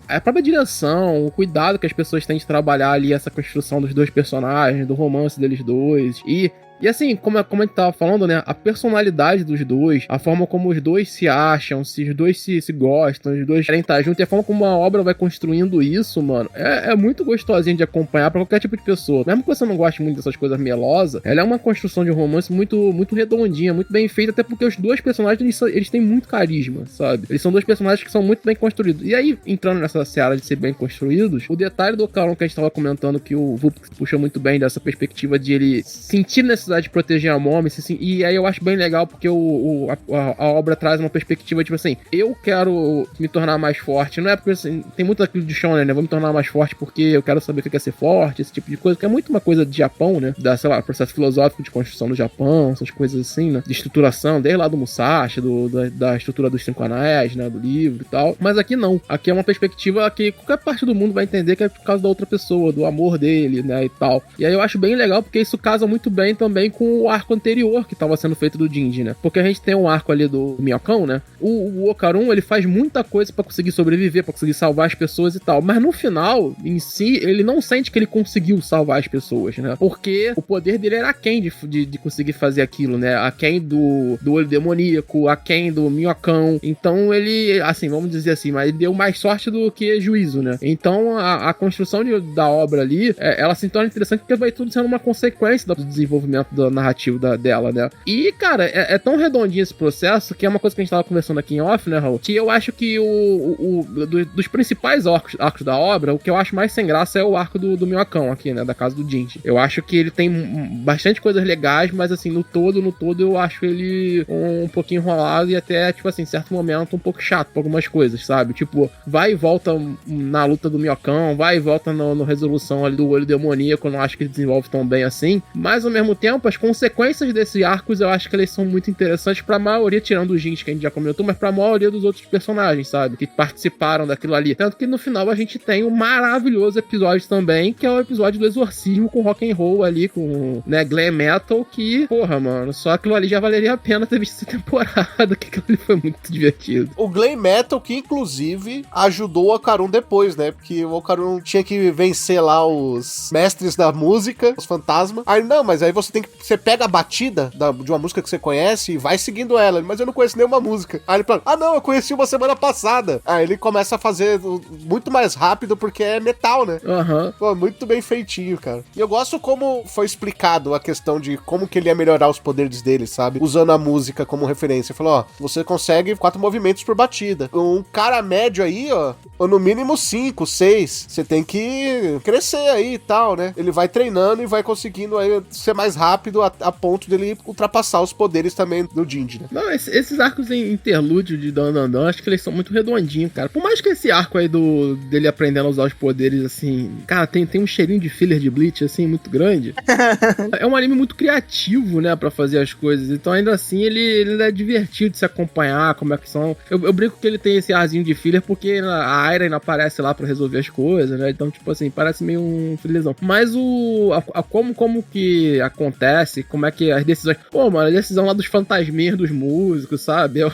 Speaker 3: a própria direção, o cuidado que as pessoas têm de trabalhar ali essa construção dos dois personagens, do romance deles dois, e assim, como a gente tava falando, né, a personalidade dos dois, a forma como os dois se acham, se os dois se gostam, os dois querem estar juntos, e a forma como a obra vai construindo isso, mano, é muito gostosinho de acompanhar pra qualquer tipo de pessoa. Mesmo que você não goste muito dessas coisas melosas, ela é uma construção de um romance muito, muito redondinha, muito bem feita, até porque os dois personagens, eles têm muito carisma, sabe? Eles são dois personagens que são muito bem construídos. E aí, entrando nessa seara de ser bem construídos, o detalhe do Ocaron que a gente tava comentando, que o Vulp puxa muito bem dessa perspectiva de ele sentir necessidade de proteger a Momo, assim, e aí eu acho bem legal porque a obra traz uma perspectiva tipo assim, eu quero me tornar mais forte, não é porque assim, tem muito aquilo de shonen, né, vou me tornar mais forte porque eu quero saber o que é ser forte, esse tipo de coisa, que é muito uma coisa de Japão, né, sei lá, processo filosófico de construção do Japão, essas coisas assim, né, de estruturação, desde lá do Musashi, da estrutura dos 5 anéis, né, do livro e tal, mas aqui não, aqui é uma perspectiva que qualquer parte do mundo vai entender que é por causa da outra pessoa, do amor dele, né, e tal, e aí eu acho bem legal porque isso casa muito bem também com o arco anterior que estava sendo feito do Jinji, né? Porque a gente tem um arco ali do Minhocão, né? O Ocaron, ele faz muita coisa pra conseguir sobreviver, pra conseguir salvar as pessoas e tal, mas no final, em si, ele não sente que ele conseguiu salvar as pessoas, né? Porque o poder dele era aquém de conseguir fazer aquilo, né? Aquém do olho demoníaco, aquém do Minhocão. Então ele, assim, vamos dizer assim, mas ele deu mais sorte do que juízo, né? Então a construção da obra ali, ela se torna interessante porque vai tudo sendo uma consequência do desenvolvimento da narrativa dela, né? E, cara, é tão redondinho esse processo que é uma coisa que a gente tava conversando aqui em off, né, Raul? Que eu acho que dos principais arcos da obra, o que eu acho mais sem graça é o arco do Minhocão aqui, né? Da casa do Jinji. Eu acho que ele tem bastante coisas legais, mas, assim, no todo eu acho ele um pouquinho enrolado e até, tipo assim, em certo momento, um pouco chato pra algumas coisas, sabe? Tipo, vai e volta na luta do Minhocão, vai e volta no resolução ali do olho demoníaco, eu não acho que ele desenvolve tão bem assim, mas ao mesmo tempo, as consequências desses arcos eu acho que eles são muito interessantes pra maioria, tirando o Jinx que a gente já comentou, mas pra maioria dos outros personagens, sabe? Que participaram daquilo ali. Tanto que no final a gente tem um maravilhoso episódio também, que é o episódio do exorcismo com rock and roll ali, com, né, glam metal, que, porra, mano, só aquilo ali já valeria a pena ter visto essa temporada, que aquilo ali foi muito divertido.
Speaker 5: O glam metal que, inclusive, ajudou o Ocaron depois, né? Porque o Ocaron tinha que vencer lá os mestres da música, os fantasmas. Aí, não, mas aí você pega a batida de uma música que você conhece e vai seguindo ela. Mas eu não conheço nenhuma música. Aí ele fala, não, eu conheci uma semana passada. Aí ele começa a fazer muito mais rápido porque é metal, né?
Speaker 3: Aham.
Speaker 5: Pô, muito bem feitinho, cara. E eu gosto como foi explicado a questão de como que ele ia melhorar os poderes dele, sabe? Usando a música como referência. Falou, você consegue 4 movimentos por batida. Um cara médio aí, ou no mínimo 5, 6. Você tem que crescer aí e tal, né? Ele vai treinando e vai conseguindo aí ser mais rápido a ponto dele ultrapassar os poderes também do Jinji, né?
Speaker 3: Não, esses arcos em interlúdio de Dan, acho que eles são muito redondinhos, cara. Por mais que esse arco aí dele aprendendo a usar os poderes, assim, cara, tem um cheirinho de filler de Bleach, assim, muito grande. É um anime muito criativo, né, pra fazer as coisas. Então, ainda assim, ele é divertido de se acompanhar, como é que são. Eu brinco que ele tem esse arzinho de filler porque a Airen aparece lá pra resolver as coisas, né? Então, tipo assim, parece meio um fillerzão. Mas como que acontece, como é que as decisões... Pô, mano, a decisão lá dos fantasminhas dos músicos, sabe? Eu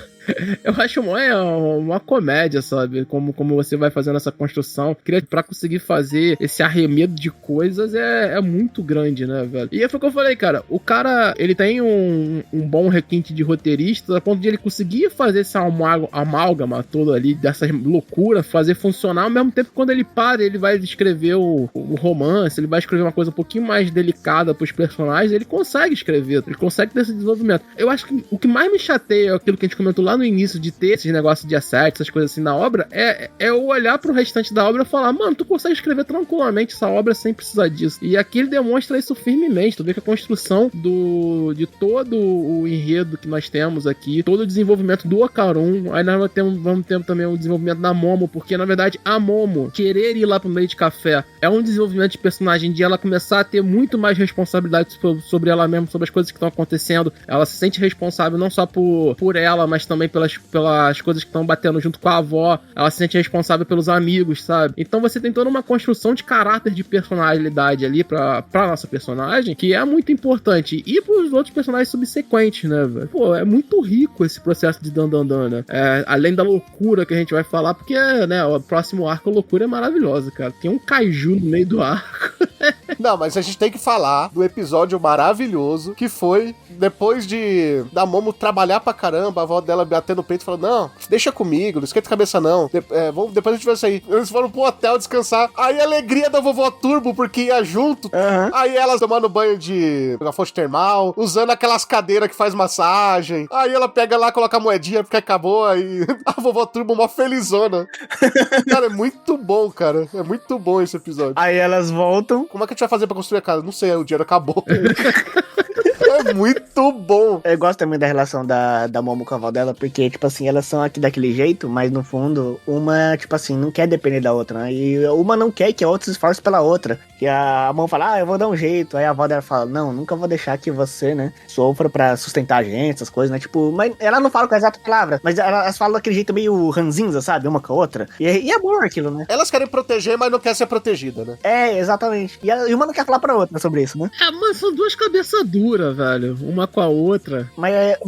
Speaker 3: acho uma comédia, sabe? Como você vai fazendo essa construção. Pra conseguir fazer esse arremedo de coisas é muito grande, né, velho? E foi o que eu falei, cara. O cara, ele tem um bom requinte de roteirista a ponto de ele conseguir fazer esse amálgama todo ali, dessas loucuras, fazer funcionar. Ao mesmo tempo, quando ele para, ele vai escrever o romance, ele vai escrever uma coisa um pouquinho mais delicada pros personagens, ele consegue escrever, ele consegue ter esse desenvolvimento. Eu acho que o que mais me chateia é aquilo que a gente comentou lá no início de ter esses negócios de asset, essas coisas assim na obra, é eu olhar pro restante da obra e falar, mano, tu consegue escrever tranquilamente essa obra sem precisar disso. E aqui ele demonstra isso firmemente. Tu vê que a construção de todo o enredo que nós temos aqui, todo o desenvolvimento do Ocaron, aí nós vamos ter também o desenvolvimento da Momo, porque na verdade a Momo querer ir lá pro meio de café é um desenvolvimento de personagem de ela começar a ter muito mais responsabilidade sobre ela mesma, sobre as coisas que estão acontecendo. Ela se sente responsável não só por ela, mas também também pelas coisas que estão batendo junto com a avó. Ela se sente responsável pelos amigos, sabe? Então você tem toda uma construção de caráter, de personalidade ali pra nossa personagem, que é muito importante. E pros outros personagens subsequentes, né, velho? Pô, é muito rico esse processo de Dandandan, né? Além da loucura que a gente vai falar, porque, né, o próximo arco, a loucura é maravilhosa, cara. Tem um kaiju no meio do arco.
Speaker 5: Não, mas a gente tem que falar do episódio maravilhoso que foi depois da Momo trabalhar pra caramba, a avó dela batendo no peito e falando: não, deixa comigo, não esquenta a cabeça não. Depois a gente vai sair. Eles foram pro hotel descansar. Aí a alegria da vovó Turbo, porque ia junto. Aí elas tomando banho de fonte termal, usando aquelas cadeiras que faz massagem. Aí ela pega lá, coloca a moedinha porque acabou. Aí a vovó Turbo mó felizona. Cara, é muito bom, cara. É muito bom esse episódio.
Speaker 4: Aí elas voltam.
Speaker 5: Como é que a gente vai fazer pra construir a casa? Não sei, o dinheiro acabou. É muito bom.
Speaker 4: Eu gosto também da relação da Momo com a avó dela, porque, tipo assim, elas são aqui daquele jeito, mas no fundo, uma, tipo assim, não quer depender da outra, né? E uma não quer que a outra se esforce pela outra. Que a Momo fala, eu vou dar um jeito. Aí a avó dela fala, não, nunca vou deixar que você, né, sofra pra sustentar a gente, essas coisas, né? Tipo, mas ela não fala com a exata palavra, mas elas falam daquele jeito meio ranzinza, sabe? Uma com a outra. E é amor aquilo, né?
Speaker 5: Elas querem proteger, mas não querem ser protegida, né?
Speaker 4: É, exatamente. E uma não quer falar pra outra sobre isso, né?
Speaker 3: Mas são duas cabeças duras, velho. Uma com a outra.
Speaker 4: Mas é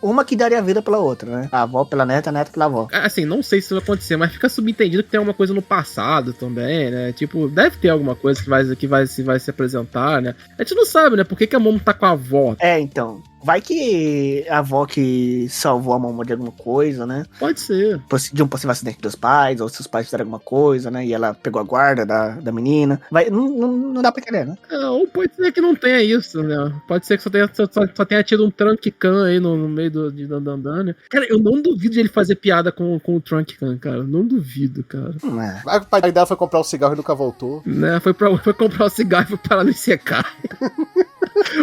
Speaker 4: uma que daria vida pela outra, né? A avó pela neta, a neta pela avó.
Speaker 3: Assim, não sei se isso vai acontecer, mas fica subentendido que tem alguma coisa no passado também, né? Tipo, deve ter alguma coisa que vai se apresentar, né? A gente não sabe, né? Por que a Momo tá com a avó?
Speaker 4: Então. Vai que a avó que salvou a Momo de alguma coisa, né?
Speaker 3: Pode ser.
Speaker 4: De um possível acidente dos pais, ou se os pais fizeram alguma coisa, né? E ela pegou a guarda da menina. Não dá pra entender, né?
Speaker 3: Ou pode ser que não tenha isso, né? Pode ser que só tenha tido um Trunk Khan aí no meio de Dandandan, né? Cara, eu não duvido de ele fazer piada com o Trunk Khan, cara. Não duvido, cara.
Speaker 5: Aí o pai dela foi comprar um cigarro e nunca voltou.
Speaker 3: Né? Foi comprar o cigarro e foi parar no Isekai.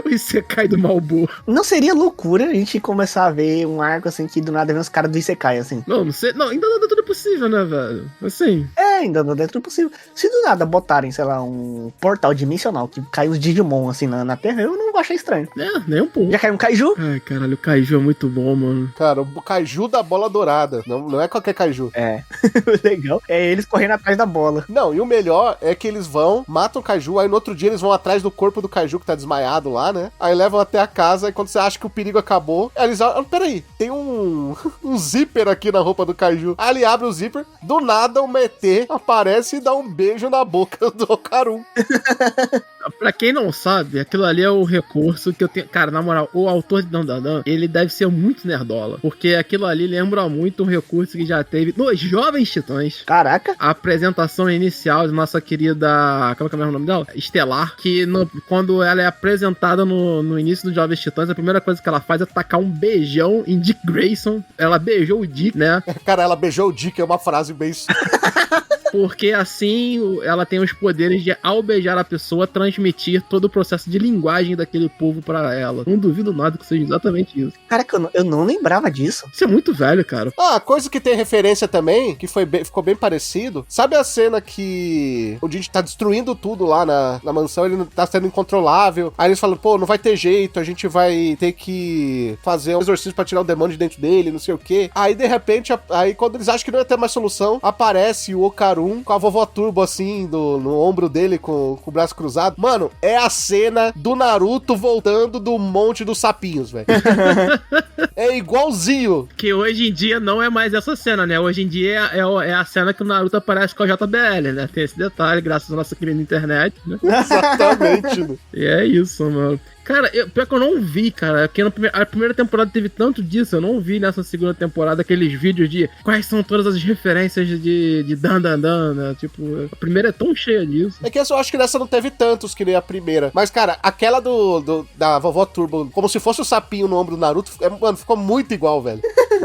Speaker 3: O Isekai do Malboro.
Speaker 4: Não seria loucura a gente começar a ver um arco assim que do nada vem os caras do Isekai, assim?
Speaker 3: Não sei. Não, ainda não é tudo possível, né, velho? Assim.
Speaker 4: Ainda não dentro do possível. Se do nada botarem, sei lá, um portal dimensional que cai os Digimon assim na Terra, eu não vou achar estranho.
Speaker 3: Nem um pouco.
Speaker 4: Já caiu um Kaiju?
Speaker 3: Ai, caralho, o Kaiju é muito bom, mano.
Speaker 5: Cara, o Kaiju da bola dourada. Não é qualquer Kaiju.
Speaker 4: Legal. É eles correndo atrás da bola.
Speaker 5: Não, e o melhor é que eles vão, matam o Kaiju, aí no outro dia eles vão atrás do corpo do Kaiju que tá desmaiado lá, né? Aí levam até a casa, e quando você acha que o perigo acabou, aí eles olham, peraí, tem um zíper aqui na roupa do Kaiju. Aí ele abre o zíper, do nada o ET aparece e dá um beijo na boca do Okarun.
Speaker 3: Pra quem não sabe, aquilo ali é o recurso que eu tenho... Cara, na moral, o autor de Dandandan, ele deve ser muito nerdola, porque aquilo ali lembra muito um recurso que já teve nos Jovens Titãs.
Speaker 4: Caraca.
Speaker 3: A apresentação inicial de nossa querida... Como é que é o nome dela? Estelar, que quando ela é apresentada no início dos Jovens Titãs, a primeira coisa que ela faz é tacar um beijão em Dick Grayson. Ela beijou o Dick, né?
Speaker 5: Cara, ela beijou o Dick, é uma frase bem...
Speaker 3: Porque assim ela tem os poderes de, ao beijar a pessoa, transmitir todo o processo de linguagem daquele povo pra ela. Não duvido nada que seja exatamente isso.
Speaker 4: Caraca, eu não lembrava disso.
Speaker 3: Isso é muito velho, cara.
Speaker 5: Coisa que tem referência também, que ficou bem parecido. Sabe a cena que o Didi tá destruindo tudo lá na mansão, ele tá sendo incontrolável. Aí eles falam, pô, não vai ter jeito, a gente vai ter que fazer um exorcismo pra tirar o demônio de dentro dele, não sei o quê. Aí, de repente, quando eles acham que não ia ter mais solução, aparece o Okarun com a vovó Turbo, assim, no ombro dele, com o braço cruzado. Mano, é a cena do Naruto voltando do Monte dos Sapinhos, velho. É igualzinho.
Speaker 3: Que hoje em dia não é mais essa cena, né? Hoje em dia é a cena que o Naruto aparece com a JBL, né? Tem esse detalhe, graças à nossa querida internet, né?
Speaker 5: Exatamente, né?
Speaker 3: E é isso, mano. Cara, pior que eu não vi, cara, porque a primeira temporada teve tanto disso, eu não vi nessa segunda temporada aqueles vídeos de quais são todas as referências de Dandandan, né? Tipo, a primeira é tão cheia disso.
Speaker 5: É que eu acho que nessa não teve tantos que nem a primeira. Mas, cara, aquela da vovó Turbo, como se fosse o sapinho no ombro do Naruto, mano, ficou muito igual, velho.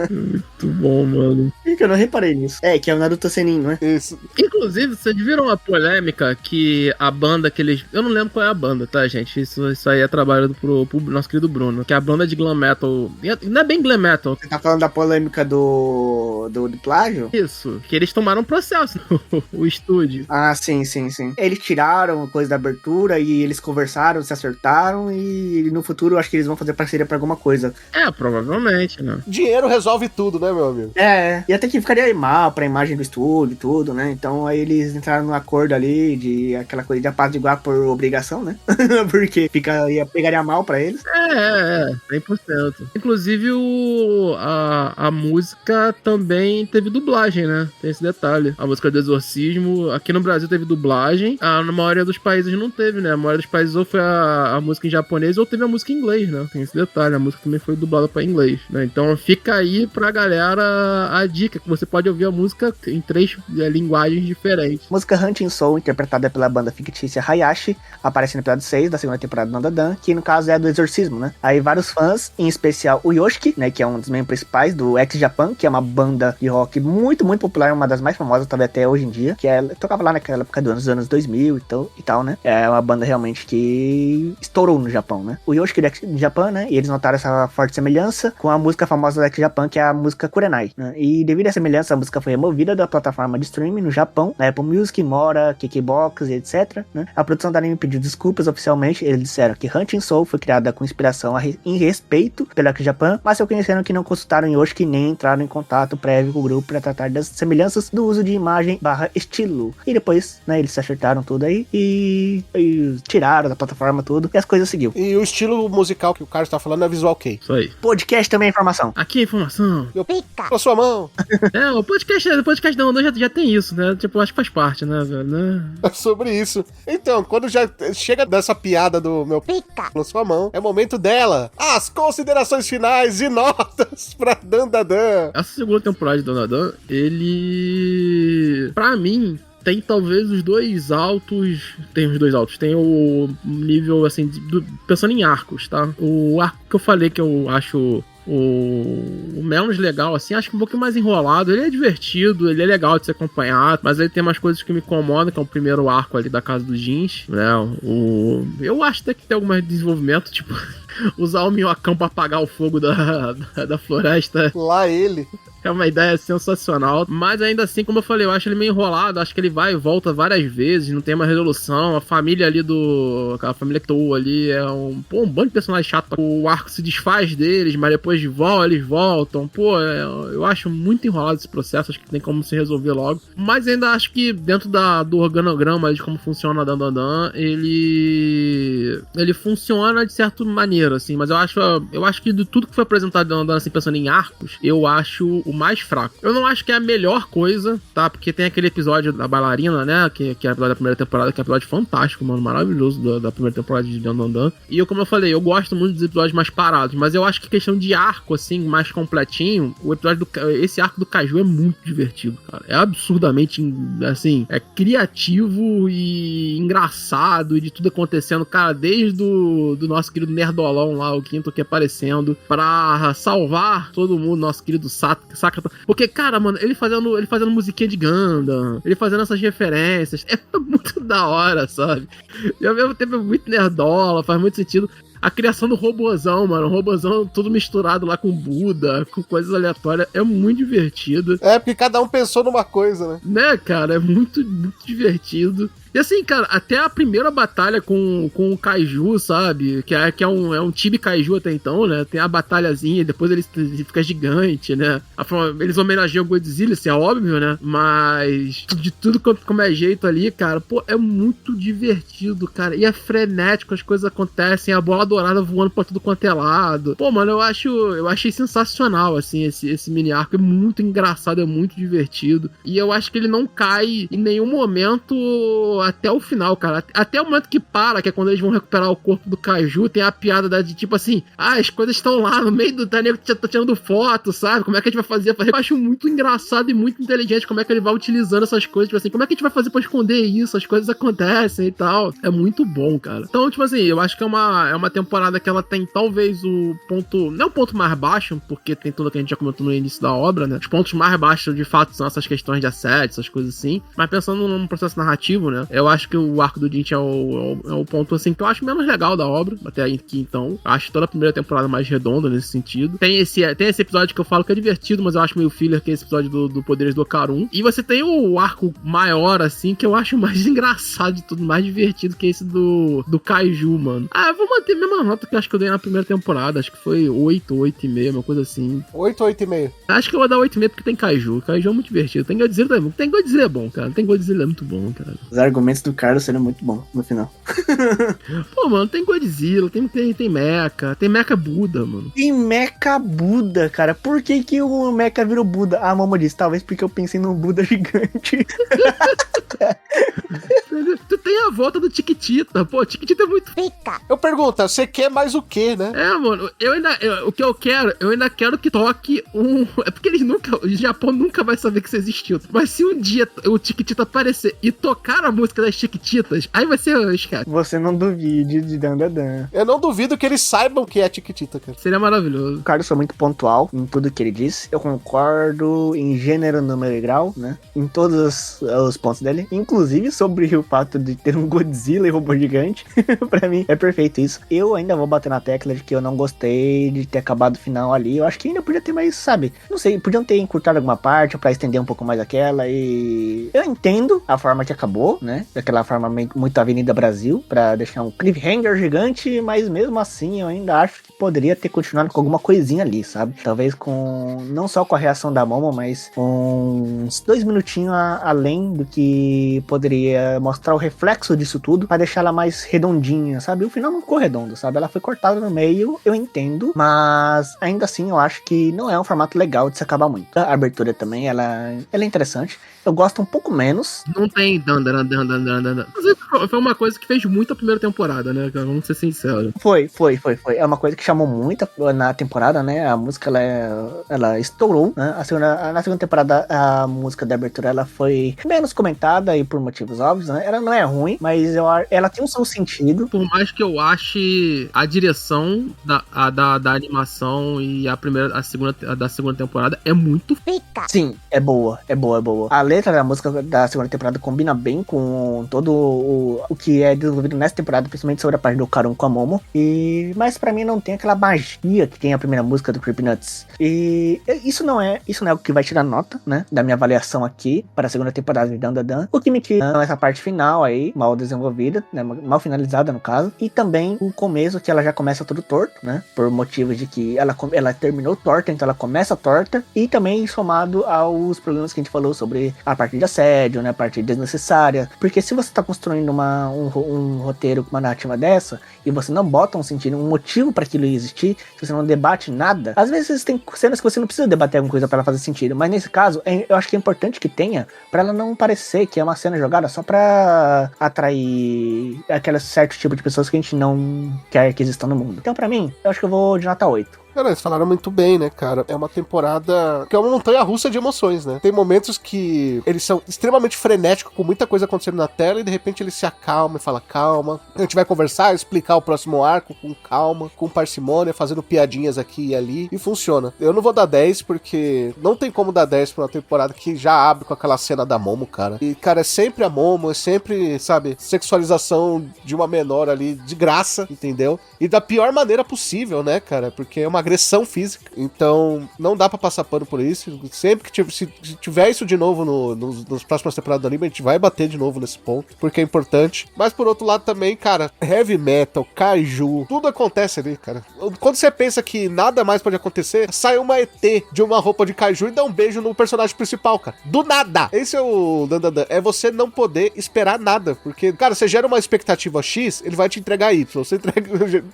Speaker 3: Muito bom, mano.
Speaker 4: Que eu não reparei nisso. Que é o Naruto Senin, não é?
Speaker 5: Isso.
Speaker 3: Inclusive, vocês viram a polêmica que a banda que eles... Eu não lembro qual é a banda, tá, gente? Isso aí é trabalho pro nosso querido Bruno. Que é a banda de glam metal... Não é bem glam metal.
Speaker 4: Você tá falando da polêmica do plágio?
Speaker 3: Isso. Que eles tomaram um processo o estúdio.
Speaker 4: Ah, sim. Eles tiraram coisa da abertura e eles conversaram, se acertaram e no futuro eu acho que eles vão fazer parceria pra alguma coisa.
Speaker 3: Provavelmente, né?
Speaker 5: Dinheiro resolve resolve tudo, né, meu amigo?
Speaker 4: E até que ficaria mal pra imagem do estúdio e tudo, né? Então aí eles entraram num acordo ali de aquela coisa de apaziguar por obrigação, né? Porque pegaria mal pra eles.
Speaker 3: 100%. Inclusive a música também teve dublagem, né? Tem esse detalhe. A música do Exorcismo, aqui no Brasil teve dublagem, na maioria dos países não teve, né? A maioria dos países ou foi a música em japonês ou teve a música em inglês, né? Tem esse detalhe, a música também foi dublada pra inglês, né? Então fica aí pra galera a dica, que você pode ouvir a música em 3 linguagens diferentes.
Speaker 4: Música Hunting Soul, interpretada pela banda fictícia Hayashi, aparece no episódio 6 da segunda temporada do Dandadan, que no caso é do Exorcismo, né? Aí vários fãs, em especial o Yoshiki, né, que é um dos membros principais do X-Japan, que é uma banda de rock muito, muito popular, uma das mais famosas, talvez até hoje em dia, que tocava lá naquela época dos anos 2000 e tal, né? É uma banda realmente que estourou no Japão, né? O Yoshiki do X-Japan, né? E eles notaram essa forte semelhança com a música famosa do X-Japan, que é a música Kurenai, né? E devido à semelhança, a música foi removida da plataforma de streaming no Japão, na Apple Music, Mora, KKBox e etc, né? A produção da anime pediu desculpas oficialmente. Eles disseram que Hunting Soul foi criada com inspiração em respeito pelo X-Japan, mas reconheceram que não consultaram Yoshiki nem entraram em contato prévio com o grupo para tratar das semelhanças do uso de imagem / estilo. E depois, né, eles se acertaram tudo aí e tiraram da plataforma tudo e as coisas seguiu.
Speaker 5: E o estilo musical que o Carlos tá falando é Visual Kei.
Speaker 3: Isso aí.
Speaker 4: Podcast também é informação.
Speaker 3: Aqui é informação.
Speaker 5: Pica na sua mão.
Speaker 3: O podcast não, já tem isso, né? Tipo, acho que faz parte, né, velho? Né?
Speaker 5: É sobre isso. Então, quando já chega dessa piada do meu pica na sua mão, é momento dela. As considerações finais e notas pra Dandadan.
Speaker 3: Essa segunda temporada de Dandadan, ele... Pra mim... Tem talvez os dois altos. Tem os dois altos. Tem o nível, assim, pensando em arcos, tá? O arco que eu falei que eu acho o menos legal, assim, acho que um pouquinho mais enrolado. Ele é divertido, ele é legal de se acompanhar, mas ele tem umas coisas que me incomodam, que é o primeiro arco ali da casa dos jeans, né? Eu acho até que tem algum desenvolvimento, tipo, usar o minhocão pra apagar o fogo da floresta.
Speaker 5: Lá ele.
Speaker 3: É uma ideia sensacional, mas ainda assim, como eu falei, eu acho ele meio enrolado, acho que ele vai e volta várias vezes, não tem uma resolução, a família ali aquela família que tô ali é um bando de personagens chato, o arco se desfaz deles, mas depois eles voltam, eu acho muito enrolado esse processo, acho que tem como se resolver logo, mas ainda acho que dentro do organograma de como funciona a Dandadan, ele funciona de certa maneira, assim, mas eu acho que de tudo que foi apresentado de Dandadan, assim, pensando em arcos, eu acho o mais fraco. Eu não acho que é a melhor coisa, tá? Porque tem aquele episódio da bailarina, né? Que é o episódio da primeira temporada, que é um episódio fantástico, mano, maravilhoso da primeira temporada de Dandadan. E como eu falei, eu gosto muito dos episódios mais parados, mas eu acho que questão de arco, assim, mais completinho, esse arco do Kaiju é muito divertido, cara. É absurdamente, assim, é criativo e engraçado e de tudo acontecendo, cara, desde do nosso querido Nerdolão lá, o Quinto aqui aparecendo, pra salvar todo mundo, nosso querido Saca? Porque, cara, mano, ele fazendo musiquinha de Gundam, ele fazendo essas referências, é muito da hora, sabe? E ao mesmo tempo é muito nerdola, faz muito sentido. A criação do robozão, mano, o robozão tudo misturado lá com Buda, com coisas aleatórias, é muito divertido.
Speaker 5: É, porque cada um pensou numa coisa, né?
Speaker 3: Né, cara, é muito, muito divertido. E assim, cara, até a primeira batalha com o Kaiju, sabe? Que é um time Kaiju até então, né? Tem a batalhazinha, depois ele fica gigante, né? Eles homenageiam o Godzilla, isso é óbvio, né? Mas de tudo como é jeito ali, cara, é muito divertido, cara. E é frenético, as coisas acontecem, a bola dourada voando pra tudo quanto é lado. Mano, eu achei sensacional, assim, esse mini arco. É muito engraçado, é muito divertido. E eu acho que ele não cai em nenhum momento até o final, cara. Até o momento que para, que é quando eles vão recuperar o corpo do Kaiju, tem a piada de tipo assim, as coisas estão lá no meio do nego que tá tirando foto, sabe? Como é que a gente vai fazer? Eu acho muito engraçado e muito inteligente como é que ele vai utilizando essas coisas, tipo assim, como é que a gente vai fazer pra esconder isso? As coisas acontecem e tal. É muito bom, cara. Então, tipo assim, eu acho que é uma temporada que ela tem talvez o ponto, não o ponto mais baixo, porque tem tudo que a gente já comentou no início da obra, né? Os pontos mais baixos, de fato, são essas questões de assédio, essas coisas assim. Mas pensando num processo narrativo, né? Eu acho que o arco do Jinch é o ponto, assim, que eu acho menos legal da obra, até aqui então. Eu acho toda a primeira temporada mais redonda nesse sentido. Tem esse episódio que eu falo que é divertido, mas eu acho meio filler, que é esse episódio do Poderes do Ocarun. E você tem o arco maior, assim, que eu acho mais engraçado de tudo, mais divertido, que é esse do Kaiju, mano. Eu vou manter a mesma nota que eu acho que eu dei na primeira temporada. Acho que foi 8, 8,5, uma coisa assim.
Speaker 5: 8 ou 8,5?
Speaker 3: Acho que eu vou dar 8,5 porque tem Kaiju. Kaiju é muito divertido. Tem Godzilla é bom, cara. Tem Godzilla é muito bom, cara.
Speaker 4: Os argumentos do Carlos seriam muito bons no final.
Speaker 3: Pô, mano, tem Godzilla, tem Mecha. Tem Mecha Buda, mano.
Speaker 4: Tem Mecha Buda, cara. Por que o Mecha virou Buda? A Momo disse, talvez porque eu pensei num Buda gigante.
Speaker 3: Tu tem a volta do Chiquitita. Pô, Chiquitita é muito fica.
Speaker 5: Eu pergunto, você quer mais o quê, né?
Speaker 3: Mano, o que eu ainda quero que toque um... É porque o Japão nunca vai saber que isso existiu. Mas se um dia o Chiquitita aparecer e tocar a música das Chiquititas, aí vai ser escape.
Speaker 4: Você não duvide de Dan.
Speaker 5: Eu não duvido que eles saibam que é Chiquitita, cara.
Speaker 3: Seria maravilhoso.
Speaker 4: O Carlos foi muito pontual em tudo que ele disse. Eu concordo em gênero, número e grau, né? Em todos os pontos dele. Inclusive sobre o fato de ter um Godzilla e robô gigante. Pra mim é perfeito isso. Eu ainda vou bater na tecla de que eu não gostei de ter acabado o final ali. Eu acho que ainda podia ter mais, sabe? Não sei, podiam ter encurtado alguma parte pra estender um pouco mais aquela. E eu entendo a forma que acabou, né? Daquela forma muito Avenida Brasil, pra deixar um cliffhanger gigante, mas mesmo assim eu ainda acho que poderia ter continuado com alguma coisinha ali, sabe? Talvez com, não só com a reação da Momo, mas com uns 2 minutinhos além do que poderia mostrar o reflexo disso tudo, pra deixar ela mais redondinha, sabe? O final não ficou redondo, sabe? Ela foi cortada no meio, eu entendo, mas ainda assim eu acho que não é um formato legal de se acabar muito. A abertura também, ela é interessante. Eu gosto um pouco menos.
Speaker 3: Não tem Foi uma coisa que fez muito a primeira temporada, né? Vamos ser sinceros.
Speaker 4: Foi. É uma coisa que chamou muito na temporada, né? A música, ela estourou, né? Na segunda temporada, a música da abertura, ela foi menos comentada e por motivos óbvios, né? Ela não é ruim, mas ela tem um seu sentido.
Speaker 3: Por mais que eu ache a direção da animação e da segunda temporada é muito fica.
Speaker 4: Sim, é boa. A letra da música da segunda temporada combina bem com todo o que é desenvolvido nessa temporada, principalmente sobre a parte do Ocarun com a Momo. Mas pra mim não tem aquela magia que tem a primeira música do Creepnuts. E isso não é o que vai tirar nota, né? Da minha avaliação aqui para a segunda temporada de Dan. O que me tira essa parte final aí, mal desenvolvida, né? Mal finalizada no caso. E também o começo, que ela já começa todo torto, né? Por motivos de que ela terminou torta, então ela começa torta. E também somado aos problemas que a gente falou sobre a parte de assédio, né? A parte desnecessária. Porque se você tá construindo um roteiro com uma narrativa dessa, e você não bota um sentido, um motivo para aquilo existir, se você não debate nada, às vezes tem cenas que você não precisa debater alguma coisa para ela fazer sentido, mas nesse caso, eu acho que é importante que tenha, para ela não parecer que é uma cena jogada só pra atrair aquele certo tipo de pessoas que a gente não quer que existam no mundo. Então, pra mim, eu acho que eu vou de nota 8.
Speaker 5: Cara, eles falaram muito bem, né, cara? É uma temporada que é uma montanha-russa de emoções, né? Tem momentos que eles são extremamente frenéticos, com muita coisa acontecendo na tela, e de repente ele se acalma e fala, calma, a gente vai conversar, explicar o próximo arco com calma, com parcimônia, fazendo piadinhas aqui e ali, e funciona. Eu não vou dar 10, porque não tem como dar 10 pra uma temporada que já abre com aquela cena da Momo, cara. E, cara, é sempre a Momo, é sempre, sabe, sexualização de uma menor ali, de graça, entendeu? E da pior maneira possível, né, cara? Porque é uma agressão física, então não dá pra passar pano por isso. Sempre que se tiver isso de novo nos próximas temporadas do anime, a gente vai bater de novo nesse ponto, porque é importante. Mas por outro lado também, cara, heavy metal, kaiju, tudo acontece ali, cara. Quando você pensa que nada mais pode acontecer, sai uma ET de uma roupa de kaiju e dá um beijo no personagem principal, cara. Do nada! Esse é o Dan. É você não poder esperar nada, porque, cara, você gera uma expectativa X, ele vai te entregar Y. Você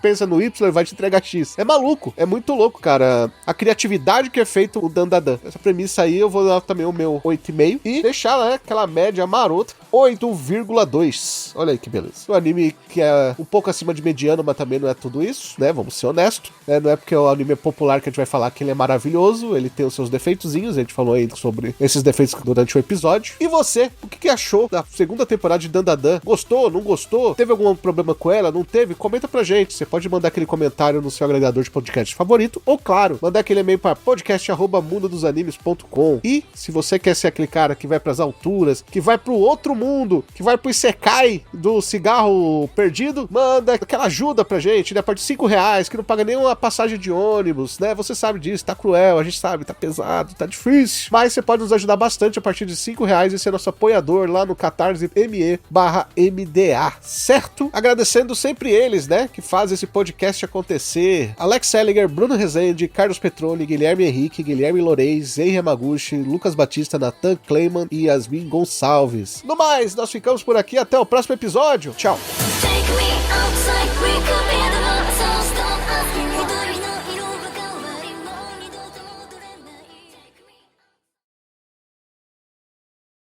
Speaker 5: pensa no Y, ele vai te entregar X. É maluco, é muito louco, cara. A criatividade que é feito o Dan. Essa premissa aí, eu vou dar também o meu 8,5 e deixar, né, aquela média marota, 8,2. Olha aí que beleza. Um anime que é um pouco acima de mediano, mas também não é tudo isso, né? Vamos ser honestos. Né? Não é porque o anime é popular que a gente vai falar que ele é maravilhoso, ele tem os seus defeitozinhos, a gente falou aí sobre esses defeitos durante o episódio. E você, o que achou da segunda temporada de Dan? Gostou, não gostou? Teve algum problema com ela? Não teve? Comenta pra gente. Você pode mandar aquele comentário no seu agregador de podcast favorito, ou claro, mandar aquele e-mail para podcast@mundodosanimes.com. E se você quer ser aquele cara que vai pras alturas, que vai pro outro mundo, que vai pro Isekai do cigarro perdido, manda aquela ajuda pra gente, né? A partir de R$5, que não paga nenhuma passagem de ônibus, né? Você sabe disso, tá cruel, a gente sabe, tá pesado, tá difícil. Mas você pode nos ajudar bastante a partir de R$5 e ser nosso apoiador lá no catarse.me/MDA, certo? Agradecendo sempre eles, né? Que fazem esse podcast acontecer. Alex Seliger, Bruno Rezende, Carlos Petroni, Guilherme Henrique, Guilherme Loreis, Zen Yamaguchi, Lucas Batista, Nathan Kleiman e Yasmin Gonçalves. No mais, nós ficamos por aqui. Até o próximo episódio. Tchau!